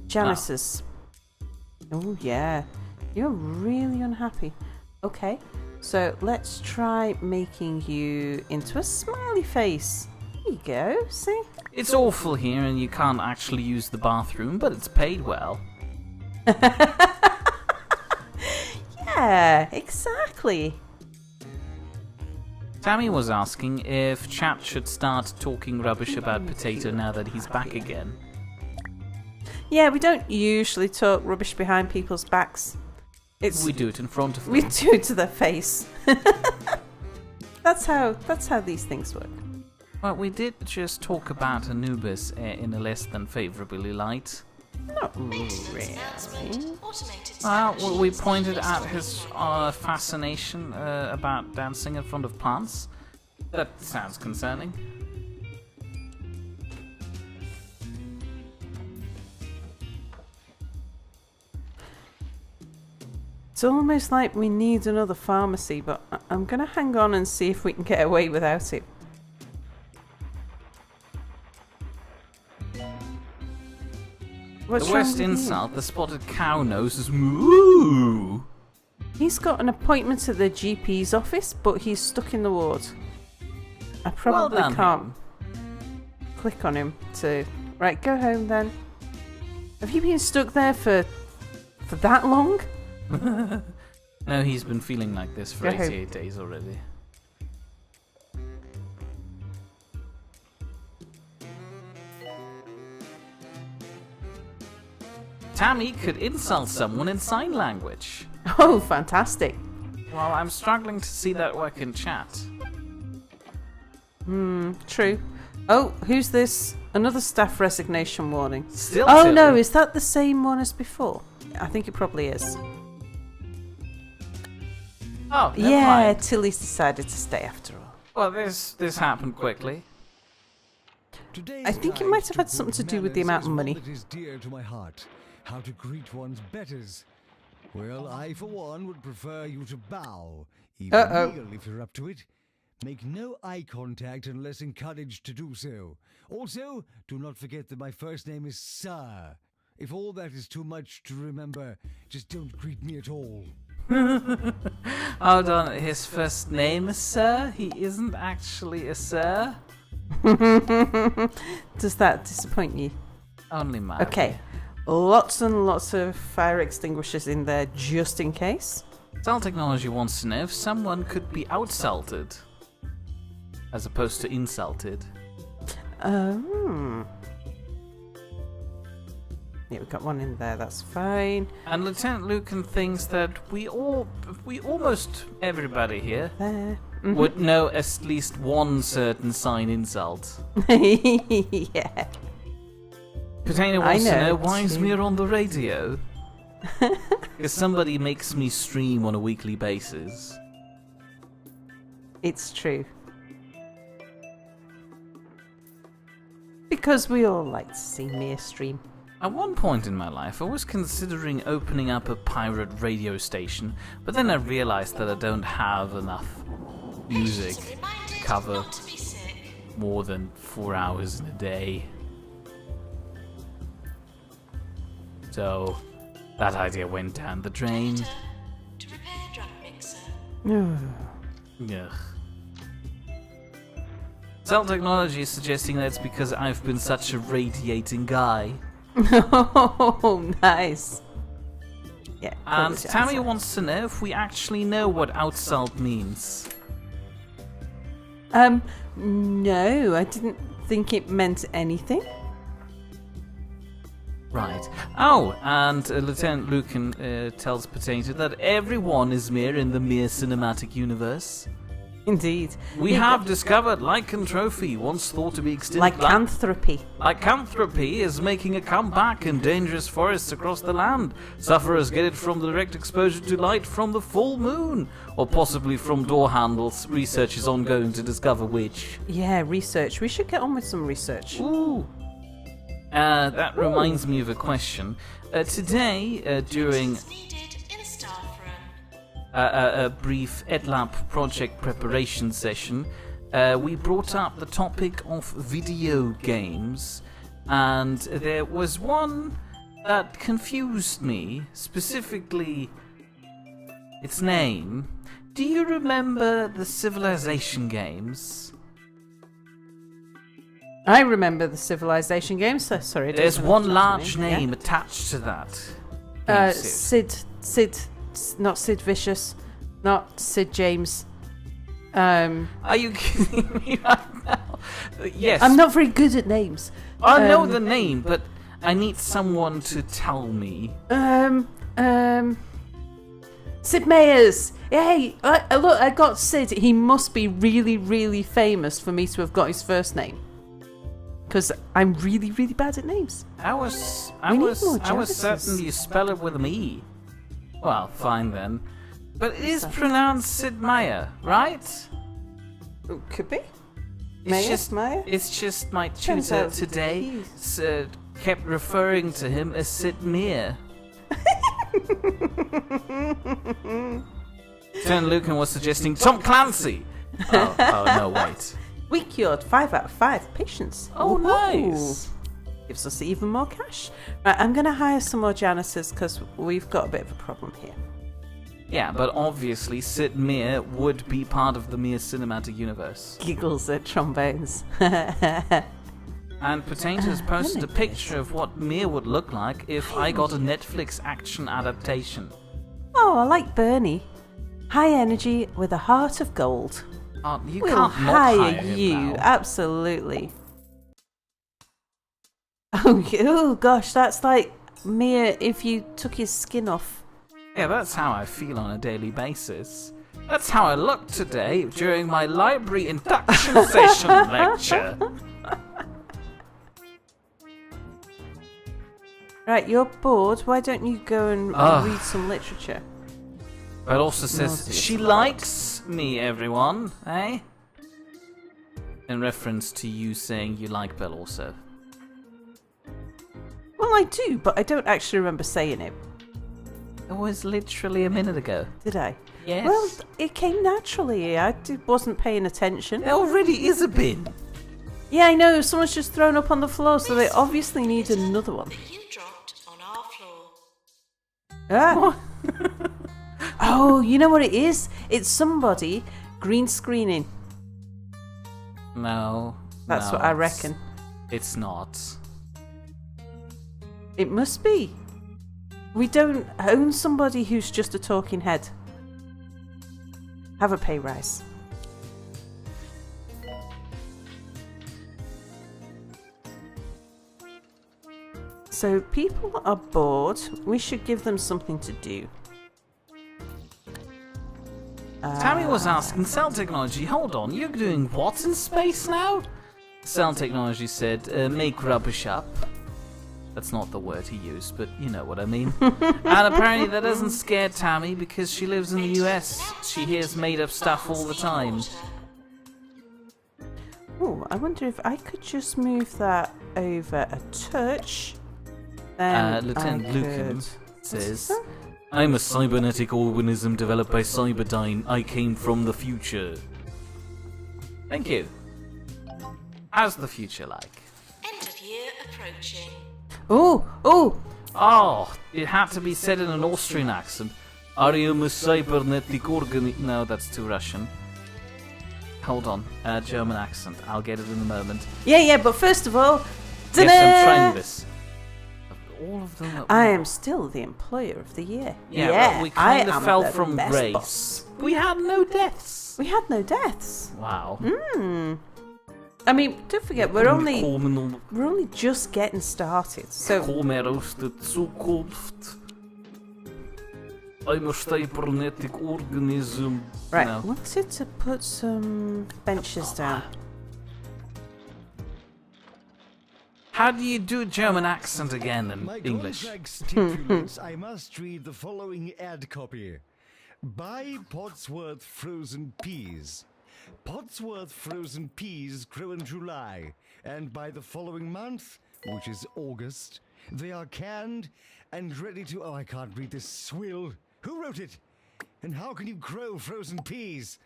Janitors. Oh, yeah. You're really unhappy. Okay, so let's try making you into a smiley face. There you go, see? It's awful here and you can't actually use the bathroom, but it's paid well. Yeah, exactly. Tammy was asking if chat should start talking rubbish about Potato now that he's back again. Yeah, we don't usually talk rubbish behind people's backs. We do it in front of them. We do it to their face. That's how these things work. Well, we did just talk about Anubis in a less than favourably light. Not Maintenance really. announcement. Automated Well, scan we machines pointed have out been his installed. fascination about dancing in front of plants. That sounds concerning. It's almost like we need another pharmacy, but I'm going to hang on and see if we can get away without it. What's The wrong worst with you? insult, the spotted cow nose is moo. He's got an appointment at the GP's office, but he's stuck in the ward. I probably done, can't click on him to... Right, go home then. Have you been stuck there for that long? No, he's been feeling like this for Go home. 88 days already. Tammy could insult someone in sign language. Oh, fantastic. Well, I'm struggling to see that work in chat. True. Oh, who's this? Another staff resignation warning. Still Oh Tilly. no, is that the same one as before? I think it probably is. Oh, never Yeah, mind. Tilly's decided to stay after all. Well, this happened quickly. Today's I think it guide might have had good something to do with the manners amount of is money. one that is dear to my heart. How to greet one's betters. Well, I for one would prefer you to bow, even Uh-oh. kneel if you're up to it. Make no eye contact unless encouraged to do so. Also, do not forget that my first name is Sir. If all that is too much to remember, just don't greet me at all. Hold on, his first name is Sir? He isn't actually a Sir? Does that disappoint you? Only mildly. Okay. Lots and lots of fire extinguishers in there just in case. Cell Technology wants to know if someone could be outsalted as opposed to insulted. Yeah, we've got one in there, that's fine. And Lieutenant Lucan thinks that we almost everybody here There. would know at least one certain sign insult. Yeah. Katana I wants to know know why is too. Mir on the radio? Because somebody makes me stream on a weekly basis. It's true. Because we all like to see Mia stream. At one point in my life, I was considering opening up a pirate radio station, but then I realized that I don't have enough music Patients are reminded to cover not to be sick. more than 4 hours in a day. So, that idea went down the drain. Data to repair drug mixer. Ugh. Cell Technology is suggesting that it's because I've been such a radiating guy. Oh, nice. Yeah. And close your Tammy eyes. wants to know if we actually know what outsalt means. No, I didn't think it meant anything. Right. Oh, and Lieutenant Lucan tells Potato that everyone is Mir in the Mir cinematic universe. Indeed. We have discovered lycanthropy, once thought to be extinct. Lycanthropy. Lycanthropy is making a comeback in dangerous forests across the land. Sufferers get it from direct exposure to light from the full moon, or possibly from door handles. Research is ongoing to discover which. Yeah, research. We should get on with some research. Ooh. That reminds me of a question. Today, during Is needed in staff room. a brief EdLab project preparation session, we brought up the topic of video games, and there was one that confused me, specifically its name. Do you remember the Civilization games? I remember the Civilization games. So sorry. I don't There's know one what large name. name attached to that. Yeah? Sid. Sid, not Sid Vicious, not Sid James. Are you kidding me right now? Yes. I'm not very good at names. I know the name, but I need someone to tell me. Sid Meier's. Hey, look, I got Sid. He must be really, really famous for me to have got his first name. Because I'm really, really bad at names. I was We need more certain Jarvises. you spell it with an E. Well, fine then. But it is pronounced Sid Meier, right? Could be. It's Meyer? It's just my Turns tutor out today he's- kept referring to him as Sid Meier. Lieutenant Lucan was suggesting Tom Clancy. Oh no, wait. We cured 5 out of 5 patients. Oh, Woohoo. nice. Gives us even more cash. Right, I'm going to hire some more janitors because we've got a bit of a problem here. Yeah, but obviously Sid Meier would be part of the Meier cinematic universe. Giggles at trombones. And Potatoes posted a picture of what Meier would look like if I got a Netflix action adaptation. Oh, I like Bernie. High energy with a heart of gold. You We'll can't not hire him you, now. absolutely. Oh gosh, that's like Mia if you took his skin off. Yeah, that's how I feel on a daily basis. That's how I look today during my library induction session lecture. Right, you're bored. Why don't you go and read some literature? But also says, Naughty she as likes me, everyone, eh? In reference to you saying you like Bell also. Well, I do, but I don't actually remember saying it. It was literally a minute ago. Did I? Yes. Well, it came naturally. I wasn't paying attention. There already is a bin. Yeah, I know. Someone's just thrown up on the floor, so they obviously need another one. That you dropped on our floor. Ah. Oh, you know what it is? It's somebody green screening. No. That's no, what I reckon. It's not. It must be. We don't own somebody who's just a talking head. Have a pay rise. So people are bored. We should give them something to do. Tammy was asking Cell Technology, hold on, you're doing what in space now? Cell Technology said, make rubbish up. That's not the word he used, but you know what I mean. And apparently that doesn't scare Tammy because she lives in the US. She hears made up stuff all the time. Oh, I wonder if I could just move that over a touch. Then Lieutenant I Lucan could- says, I'm a cybernetic organism developed by Cyberdyne. I came from the future. Thank you. How's the future like? End of year approaching. Oh, Oh, it had to be said in an Austrian accent. Are you a cybernetic organism? No, that's too Russian. Hold on, German accent. I'll get it in a moment. yeah, but first of all, Yes, I'm trying this. All of them. I am still the employer of the year. Yeah, but we kind I of am fell the from best grace. boss. We had no deaths. We had no deaths. Wow. I mean, don't forget, we're only Willkommen just getting started. So Kommer aus der Zukunft. I'm a cybernetic organism. right, No. wanted to put some benches down. How do you do a German accent again in My English? contract stipulates I must read the following ad copy. Buy Podsworth frozen peas. Podsworth frozen peas grow in July, and by the following month, which is August, they are canned and ready to... Oh, I can't read this swill. Who wrote it? And how can you grow frozen peas?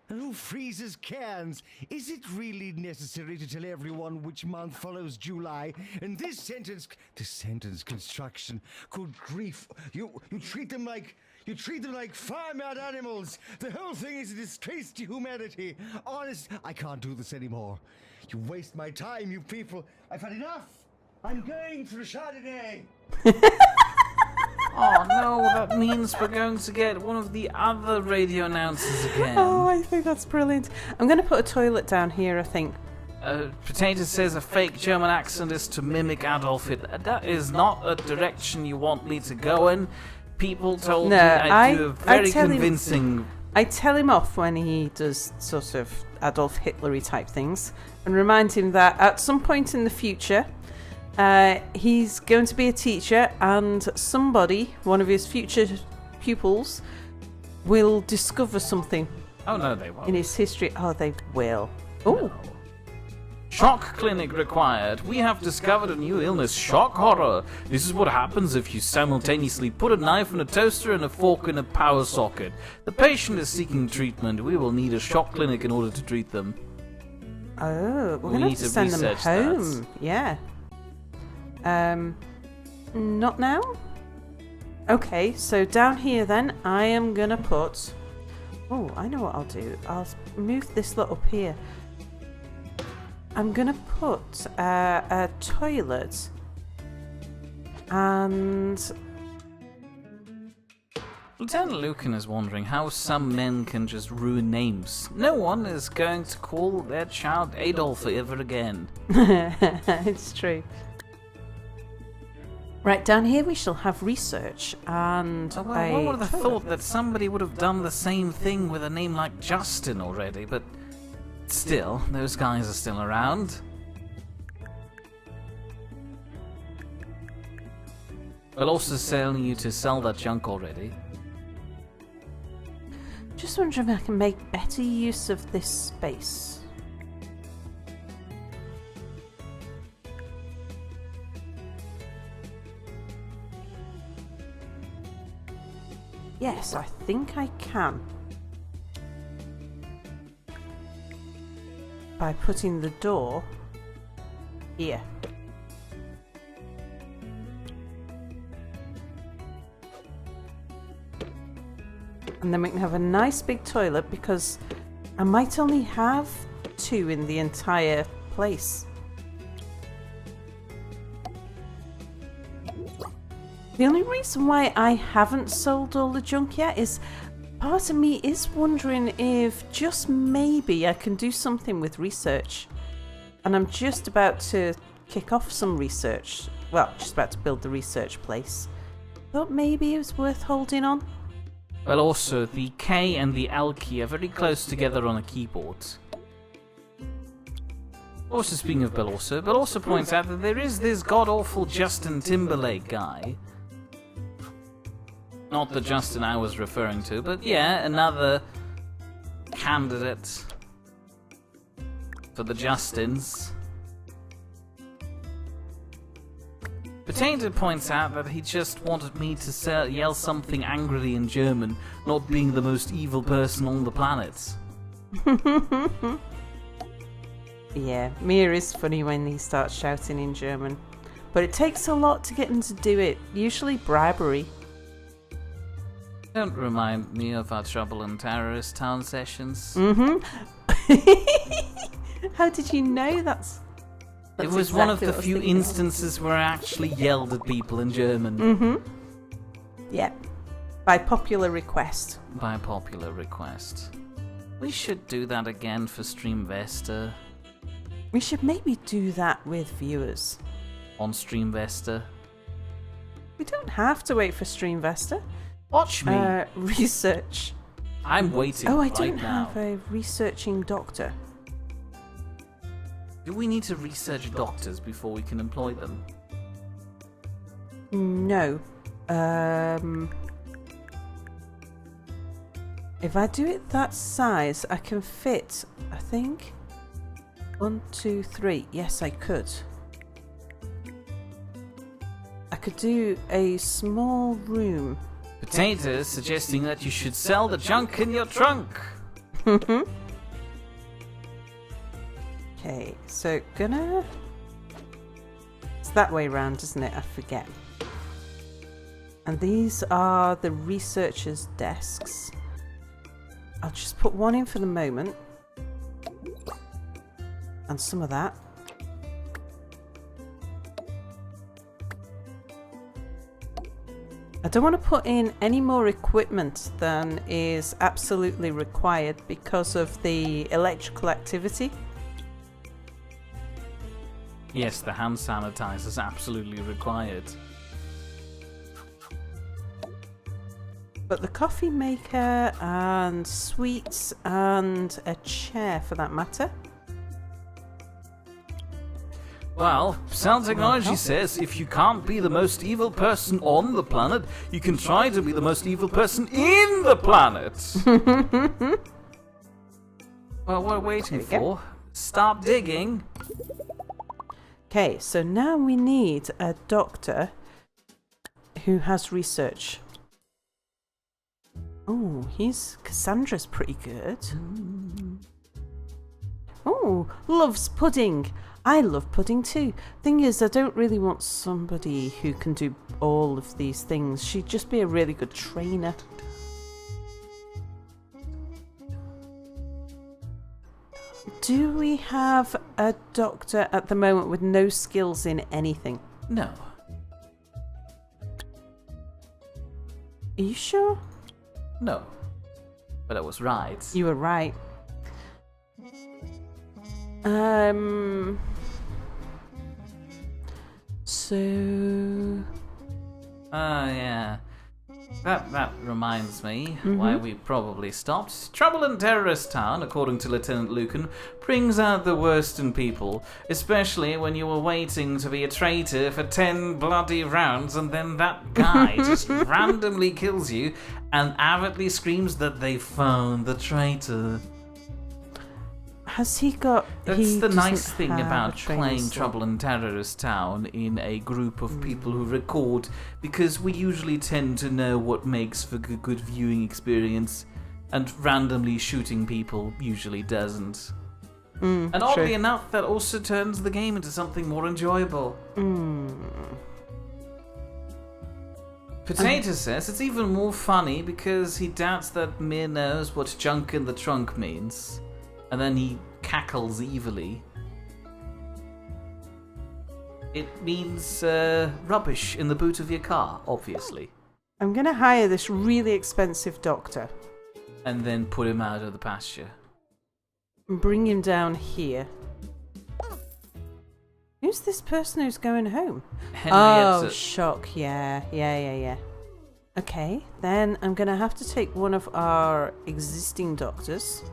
And who freezes cans? Is it really necessary to tell everyone which month follows July? And this sentence construction, good grief! You treat them like farmyard animals. The whole thing is a disgrace to humanity. Honest, I can't do this anymore. You waste my time, you people. I've had enough. I'm going for a Chardonnay. Oh no, that means we're going to get one of the other radio announcers again. Oh, I think that's brilliant. I'm going to put a toilet down here, I think. Potato says a fake German accent is to mimic Adolf Hitler. That is not a direction you want me to go in. People told No, me I do a I very tell him- convincing... I tell him off when he does sort of Adolf Hitler-y type things and remind him that at some point in the future, he's going to be a teacher and somebody, one of his future pupils, will discover something Oh no, they won't. in his history. Oh, they will. Oh, Shock clinic required. We have discovered a new illness, shock horror. This is what happens if you simultaneously put a knife in a toaster and a fork in a power socket. The patient is seeking treatment. We will need a shock clinic in order to treat them. we're We going to need have to to send them research that. home. Yeah. Not now? Okay, so down here then, I am gonna put... Oh, I know what I'll do. I'll move this lot up here. I'm gonna put a toilet and... Lieutenant Lucan is wondering how some men can just ruin names. No one is going to call their child Adolf ever again. It's true. Right, down here we shall have research and Oh, well, one would have thought that somebody would have done the same thing with a name like Justin already, but still, those guys are still around. We'll also selling you to sell that junk already. Just wondering if I can make better use of this space. Yes, I think I can. By putting the door here. And then we can have a nice big toilet because I might only have 2 in the entire place. The only reason why I haven't sold all the junk yet is part of me is wondering if just maybe I can do something with research. And I'm just about to kick off some research. Well, just about to build the research place. Thought maybe it was worth holding on. Well, also, the K and the L key are very close together on a keyboard. Also, speaking of Bill also points out that there is this god-awful Justin Timberlake guy. Not the Justin I was referring to, but yeah, another candidate for the Justins. Potato points out that he just wanted me to yell something angrily in German, not being the most evil person on the planet. Yeah, Mia is funny when he starts shouting in German. But it takes a lot to get him to do it, usually bribery. Don't remind me of our Trouble in Terrorist Town sessions. How did you know that's It was exactly one of the what I was few thinking. instances where I actually yelled at people in German. Yeah, by popular request. By popular request. We should do that again for Streamvester. We should maybe do that with viewers. On Streamvester. We don't have to wait for Streamvester. Watch me. Research. I'm waiting Oh, I right don't now. have a researching doctor. Do we need to research doctors before we can employ them? No. If I do it that size, I can fit, I think, 1, 2, 3. Yes, I could. I could do a small room. Potato is suggesting that you should sell the junk in your trunk. Okay, so gonna... It's that way round, isn't it? I forget. And these are the researchers' desks. I'll just put one in for the moment. And some of that. I don't want to put in any more equipment than is absolutely required because of the electrical activity. Yes, the hand sanitizer is absolutely required. But the coffee maker and sweets and a chair for that matter. Well, Sound Technology says if you can't be the most evil person on the planet, you can try to be the most evil person in the planet. Well, what are we waiting for? Start digging. Okay, so now we need a doctor who has research. Oh, Cassandra's pretty good. Oh, loves pudding. I love pudding too. Thing is, I don't really want somebody who can do all of these things. She'd just be a really good trainer. Do we have a doctor at the moment with no skills in anything? No. Are you sure? No. But I was right. You were right. So... Yeah. That reminds me why we probably stopped. Trouble in Terrorist Town, according to Lieutenant Lucan, brings out the worst in people, especially when you were waiting to be a traitor for 10 bloody rounds and then that guy just randomly kills you and avidly screams that they found the traitor. Has he got... That's he the nice doesn't thing have about a training playing slot. Trouble in Terrorist Town in a group of people who record, because we usually tend to know what makes for a good viewing experience, and randomly shooting people usually doesn't. And oddly enough, that also turns the game into something more enjoyable. Potato says it's even more funny because he doubts that Mir knows what junk in the trunk means. And then he cackles evilly. It means rubbish in the boot of your car, obviously. I'm going to hire this really expensive doctor And then put him out of the pasture. and bring him down here. Who's this person who's going home? Henrietta. Oh, shock. Yeah. Okay, then I'm going to have to take one of our existing doctors.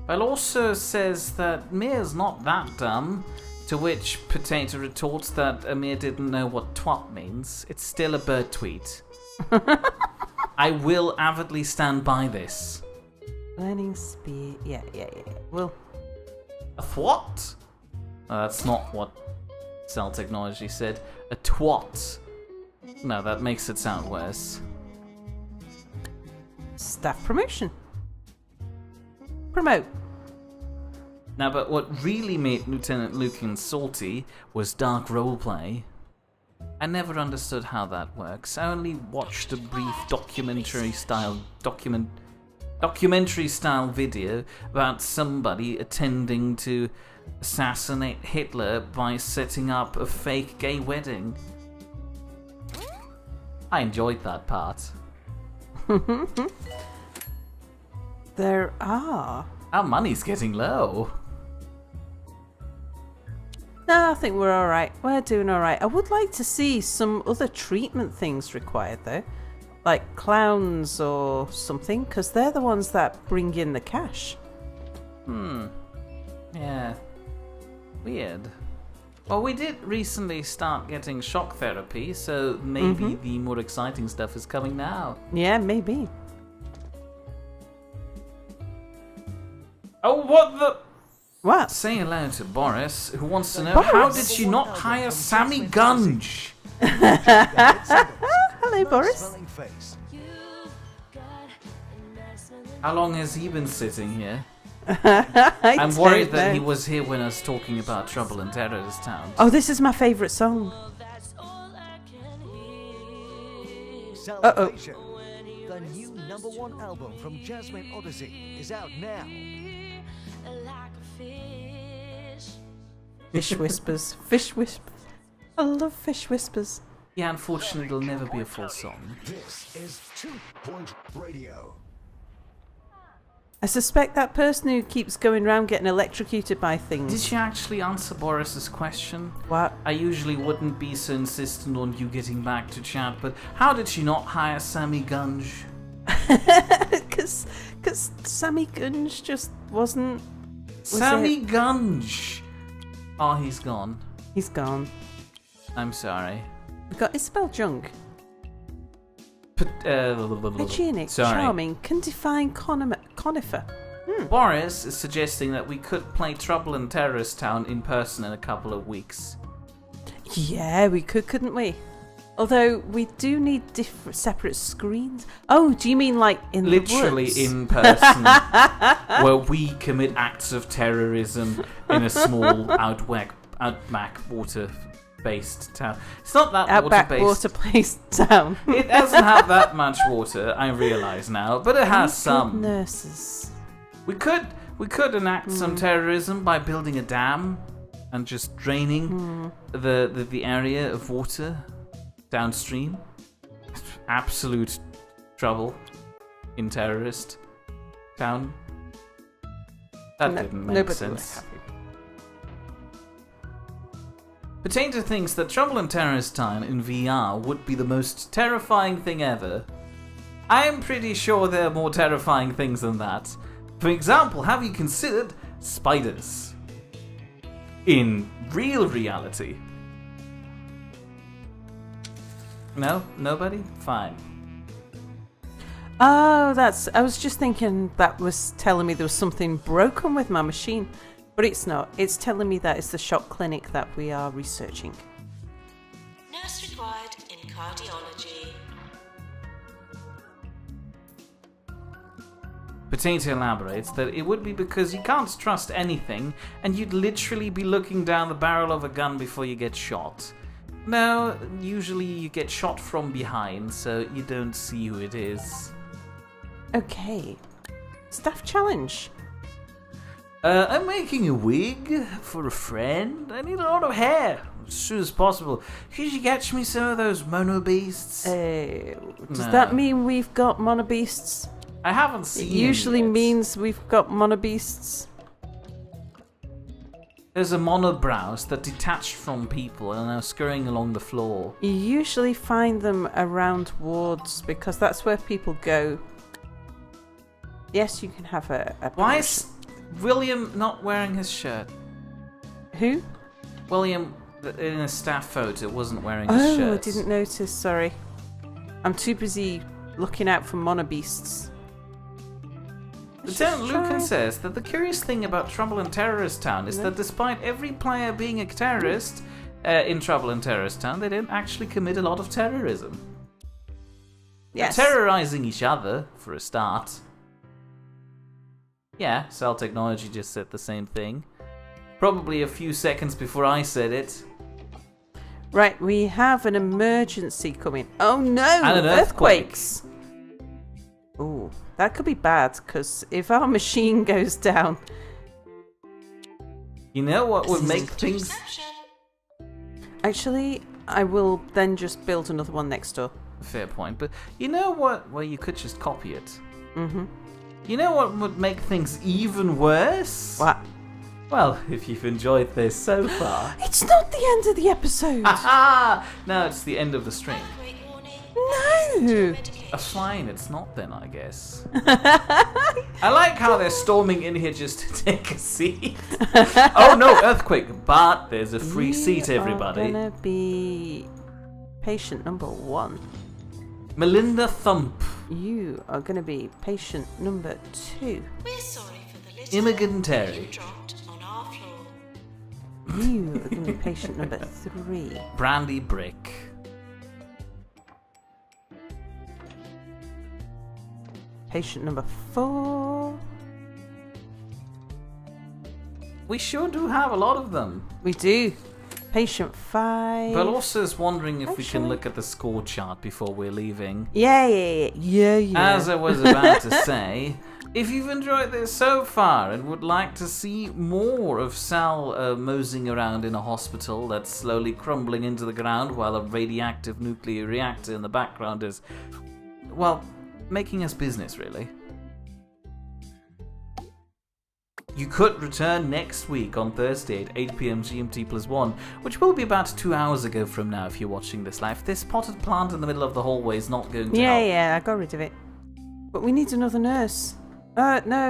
Well, also says that Mir's not that dumb, to which Potato retorts that Amir didn't know what twat means. It's still a bird tweet. I will avidly stand by this. Learning speed. Yeah. Well, A what? Oh, that's not what Cell Technology said. A twat. No, that makes it sound worse. staff promotion. Promote. Now, but what really made Lieutenant Lucan salty was dark roleplay. I never understood how that works. I only watched a brief documentary style video about somebody attending to assassinate Hitler by setting up a fake gay wedding. I enjoyed that part. There are. Our money's getting low. No, I think we're alright. We're doing alright. I would like to see some other treatment things required though. Like clowns or something, because they're the ones that bring in the cash. Yeah. Weird. Well, we did recently start getting shock therapy, so maybe the more exciting stuff is coming now. Yeah, maybe. Oh, what the... What? Say hello to Boris, who wants to know, Boris? how did she not hire Sammy Gunge? Hello, Boris. Smelling face. How long has he been sitting here? I I'm worried don't that he know. was here when I was talking about Trouble in Terrorist Town. Oh, this is my favourite song. Salvation. The new #1 album from Jasmine Odyssey is out now. Fish Whispers. Fish Whispers. I love Fish Whispers. Yeah, unfortunately, it'll never be a full song. This is 2 Point Radio. I suspect that person who keeps going around getting electrocuted by things. Did she actually answer Boris's question? What? I usually wouldn't be so insistent on you getting back to chat, but how did she not hire Sammy Gunge? Because Sammy Gunge just wasn't... Sammy Gunge! Oh, he's gone. He's gone. I'm sorry. We've got Isabel Jung. Hygienic, Sorry. charming, can define conifer. Boris is suggesting that we could play Trouble in Terrorist Town in person in a couple of weeks. Yeah, we could, couldn't we? Although we do need separate screens. Oh, do you mean like in Literally the woods? in person, where we commit acts of terrorism in a small outback Outback water-based town. It's not that Outback water-based. water-based town. It doesn't have that much water, I realise now, but it has Good some. nurses. We could enact some terrorism by building a dam and just draining the area of water downstream. Absolute trouble in terrorist town. That didn't make nobody sense. was happy. Potato thinks that Trouble in Terrorist Town in VR would be the most terrifying thing ever. I am pretty sure there are more terrifying things than that. For example, have you considered spiders? In real reality? No? Nobody? Fine. Oh, I was just thinking that was telling me there was something broken with my machine. But it's not. It's telling me that it's the shock clinic that we are researching. Nurse required in cardiology. Potato elaborates that it would be because you can't trust anything and you'd literally be looking down the barrel of a gun before you get shot. No, usually you get shot from behind, so you don't see who it is. Okay. Staff challenge. I'm making a wig for a friend. I need a lot of hair as soon as possible. Could you catch me some of those mono beasts? Does No. that mean we've got monobeasts? I haven't It seen usually them yet. means we've got monobeasts. There's a monobrows that detached from people and are scurrying along the floor. You usually find them around wards because that's where people go. Yes, you can have a Why promotion. is William not wearing his shirt? Who? William, in a staff photo, wasn't wearing his Oh, shirt. I didn't notice, sorry. I'm too busy looking out for monobeasts. Lieutenant Just Lucan try- says that the curious thing about Trouble in Terrorist Town is that despite every player being a terrorist in Trouble in Terrorist Town, they don't actually commit a lot of terrorism. Yes. They're terrorizing each other, for a start. Yeah, Cell Technology just said the same thing. Probably a few seconds before I said it. Right, we have an emergency coming. Oh no! And an earthquake. Earthquakes! Ooh, that could be bad, because if our machine goes down... You know what would make things... Reception. Actually, I will then just build another one next door. Fair point, but you know what? Well, you could just copy it. Mm-hmm. You know what would make things even worse? What? Well, if you've enjoyed this so far... It's not the end of the episode! Aha! No, it's the end of the stream. Earthquake warning. No! A fine, it's not then, I guess. I like how they're storming in here just to take a seat. Oh no, earthquake, but there's a free seat, everybody. You're gonna be patient number 1. Melinda Thump. You are gonna be patient number 2. We're sorry for the litter Imogen Terry. you dropped on our floor. You are gonna be patient number 3. Brandy Brick. Patient number 4. We sure do have a lot of them. We do. Patient 5. Belos is wondering if we can Actually- look at the score chart before we're leaving. Yeah. As I was about to say, if you've enjoyed this so far and would like to see more of Sal moseying around in a hospital that's slowly crumbling into the ground while a radioactive nuclear reactor in the background is, well, making us business, really. You could return next week on Thursday at 8 p.m. GMT plus 1, which will be about 2 hours ago from now if you're watching this live. This potted plant in the middle of the hallway is not going to help. Yeah, I got rid of it. But we need another nurse. No.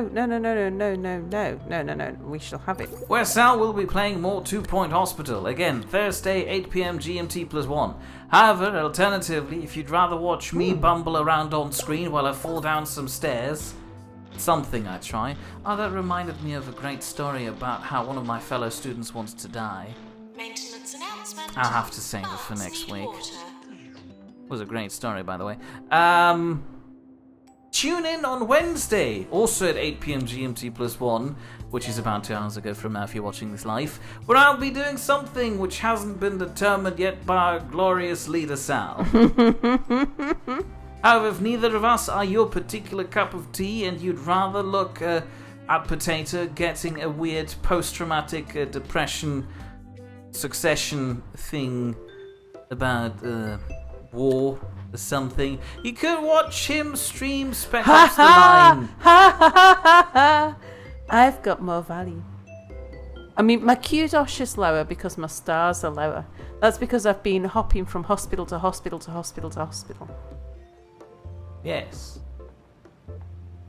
We shall have it. Where Sal will be playing more 2 Point Hospital, again, Thursday, 8 p.m. GMT plus 1. However, alternatively, if you'd rather watch me bumble around on screen while I fall down some stairs, something I try. Oh, that reminded me of a great story about how one of my fellow students wanted to die. Maintenance announcement. I'll have to save it for Baths next need week. water. Was a great story, by the way. tune in on Wednesday, also at 8 p.m. GMT +1, which is about 2 hours ago from now if you're watching this live, where I'll be doing something which hasn't been determined yet by our glorious leader Sal. However, if neither of us are your particular cup of tea and you'd rather look at Potato getting a weird post-traumatic depression succession thing about war or something, you could watch him stream Spec Ops The Line. I've got more value. I mean, my kudos is lower because my stars are lower. That's because I've been hopping from hospital to hospital to hospital to hospital. Yes.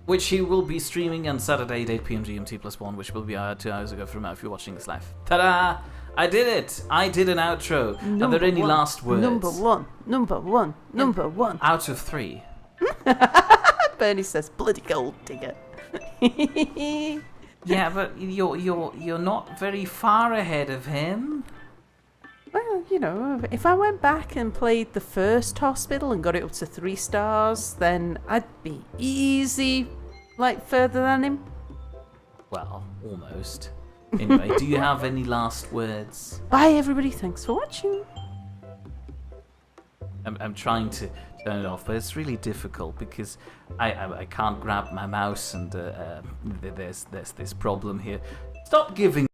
Which he will be streaming on Saturday at 8 p.m. GMT +1, which will be 2 hours ago from now if you're watching this live. Ta-da! I did it! I did an outro. Are there any last words? Number one. Out of 3. Bernie says, bloody gold digger. Yeah, but you're not very far ahead of him. Well, you know, if I went back and played the first hospital and got it up to 3 stars, then I'd be easy, further than him. Well, almost. Anyway, do you have any last words? Bye, everybody. Thanks for watching. I'm trying to turn it off, but it's really difficult because I can't grab my mouse and there's this problem here. Stop giving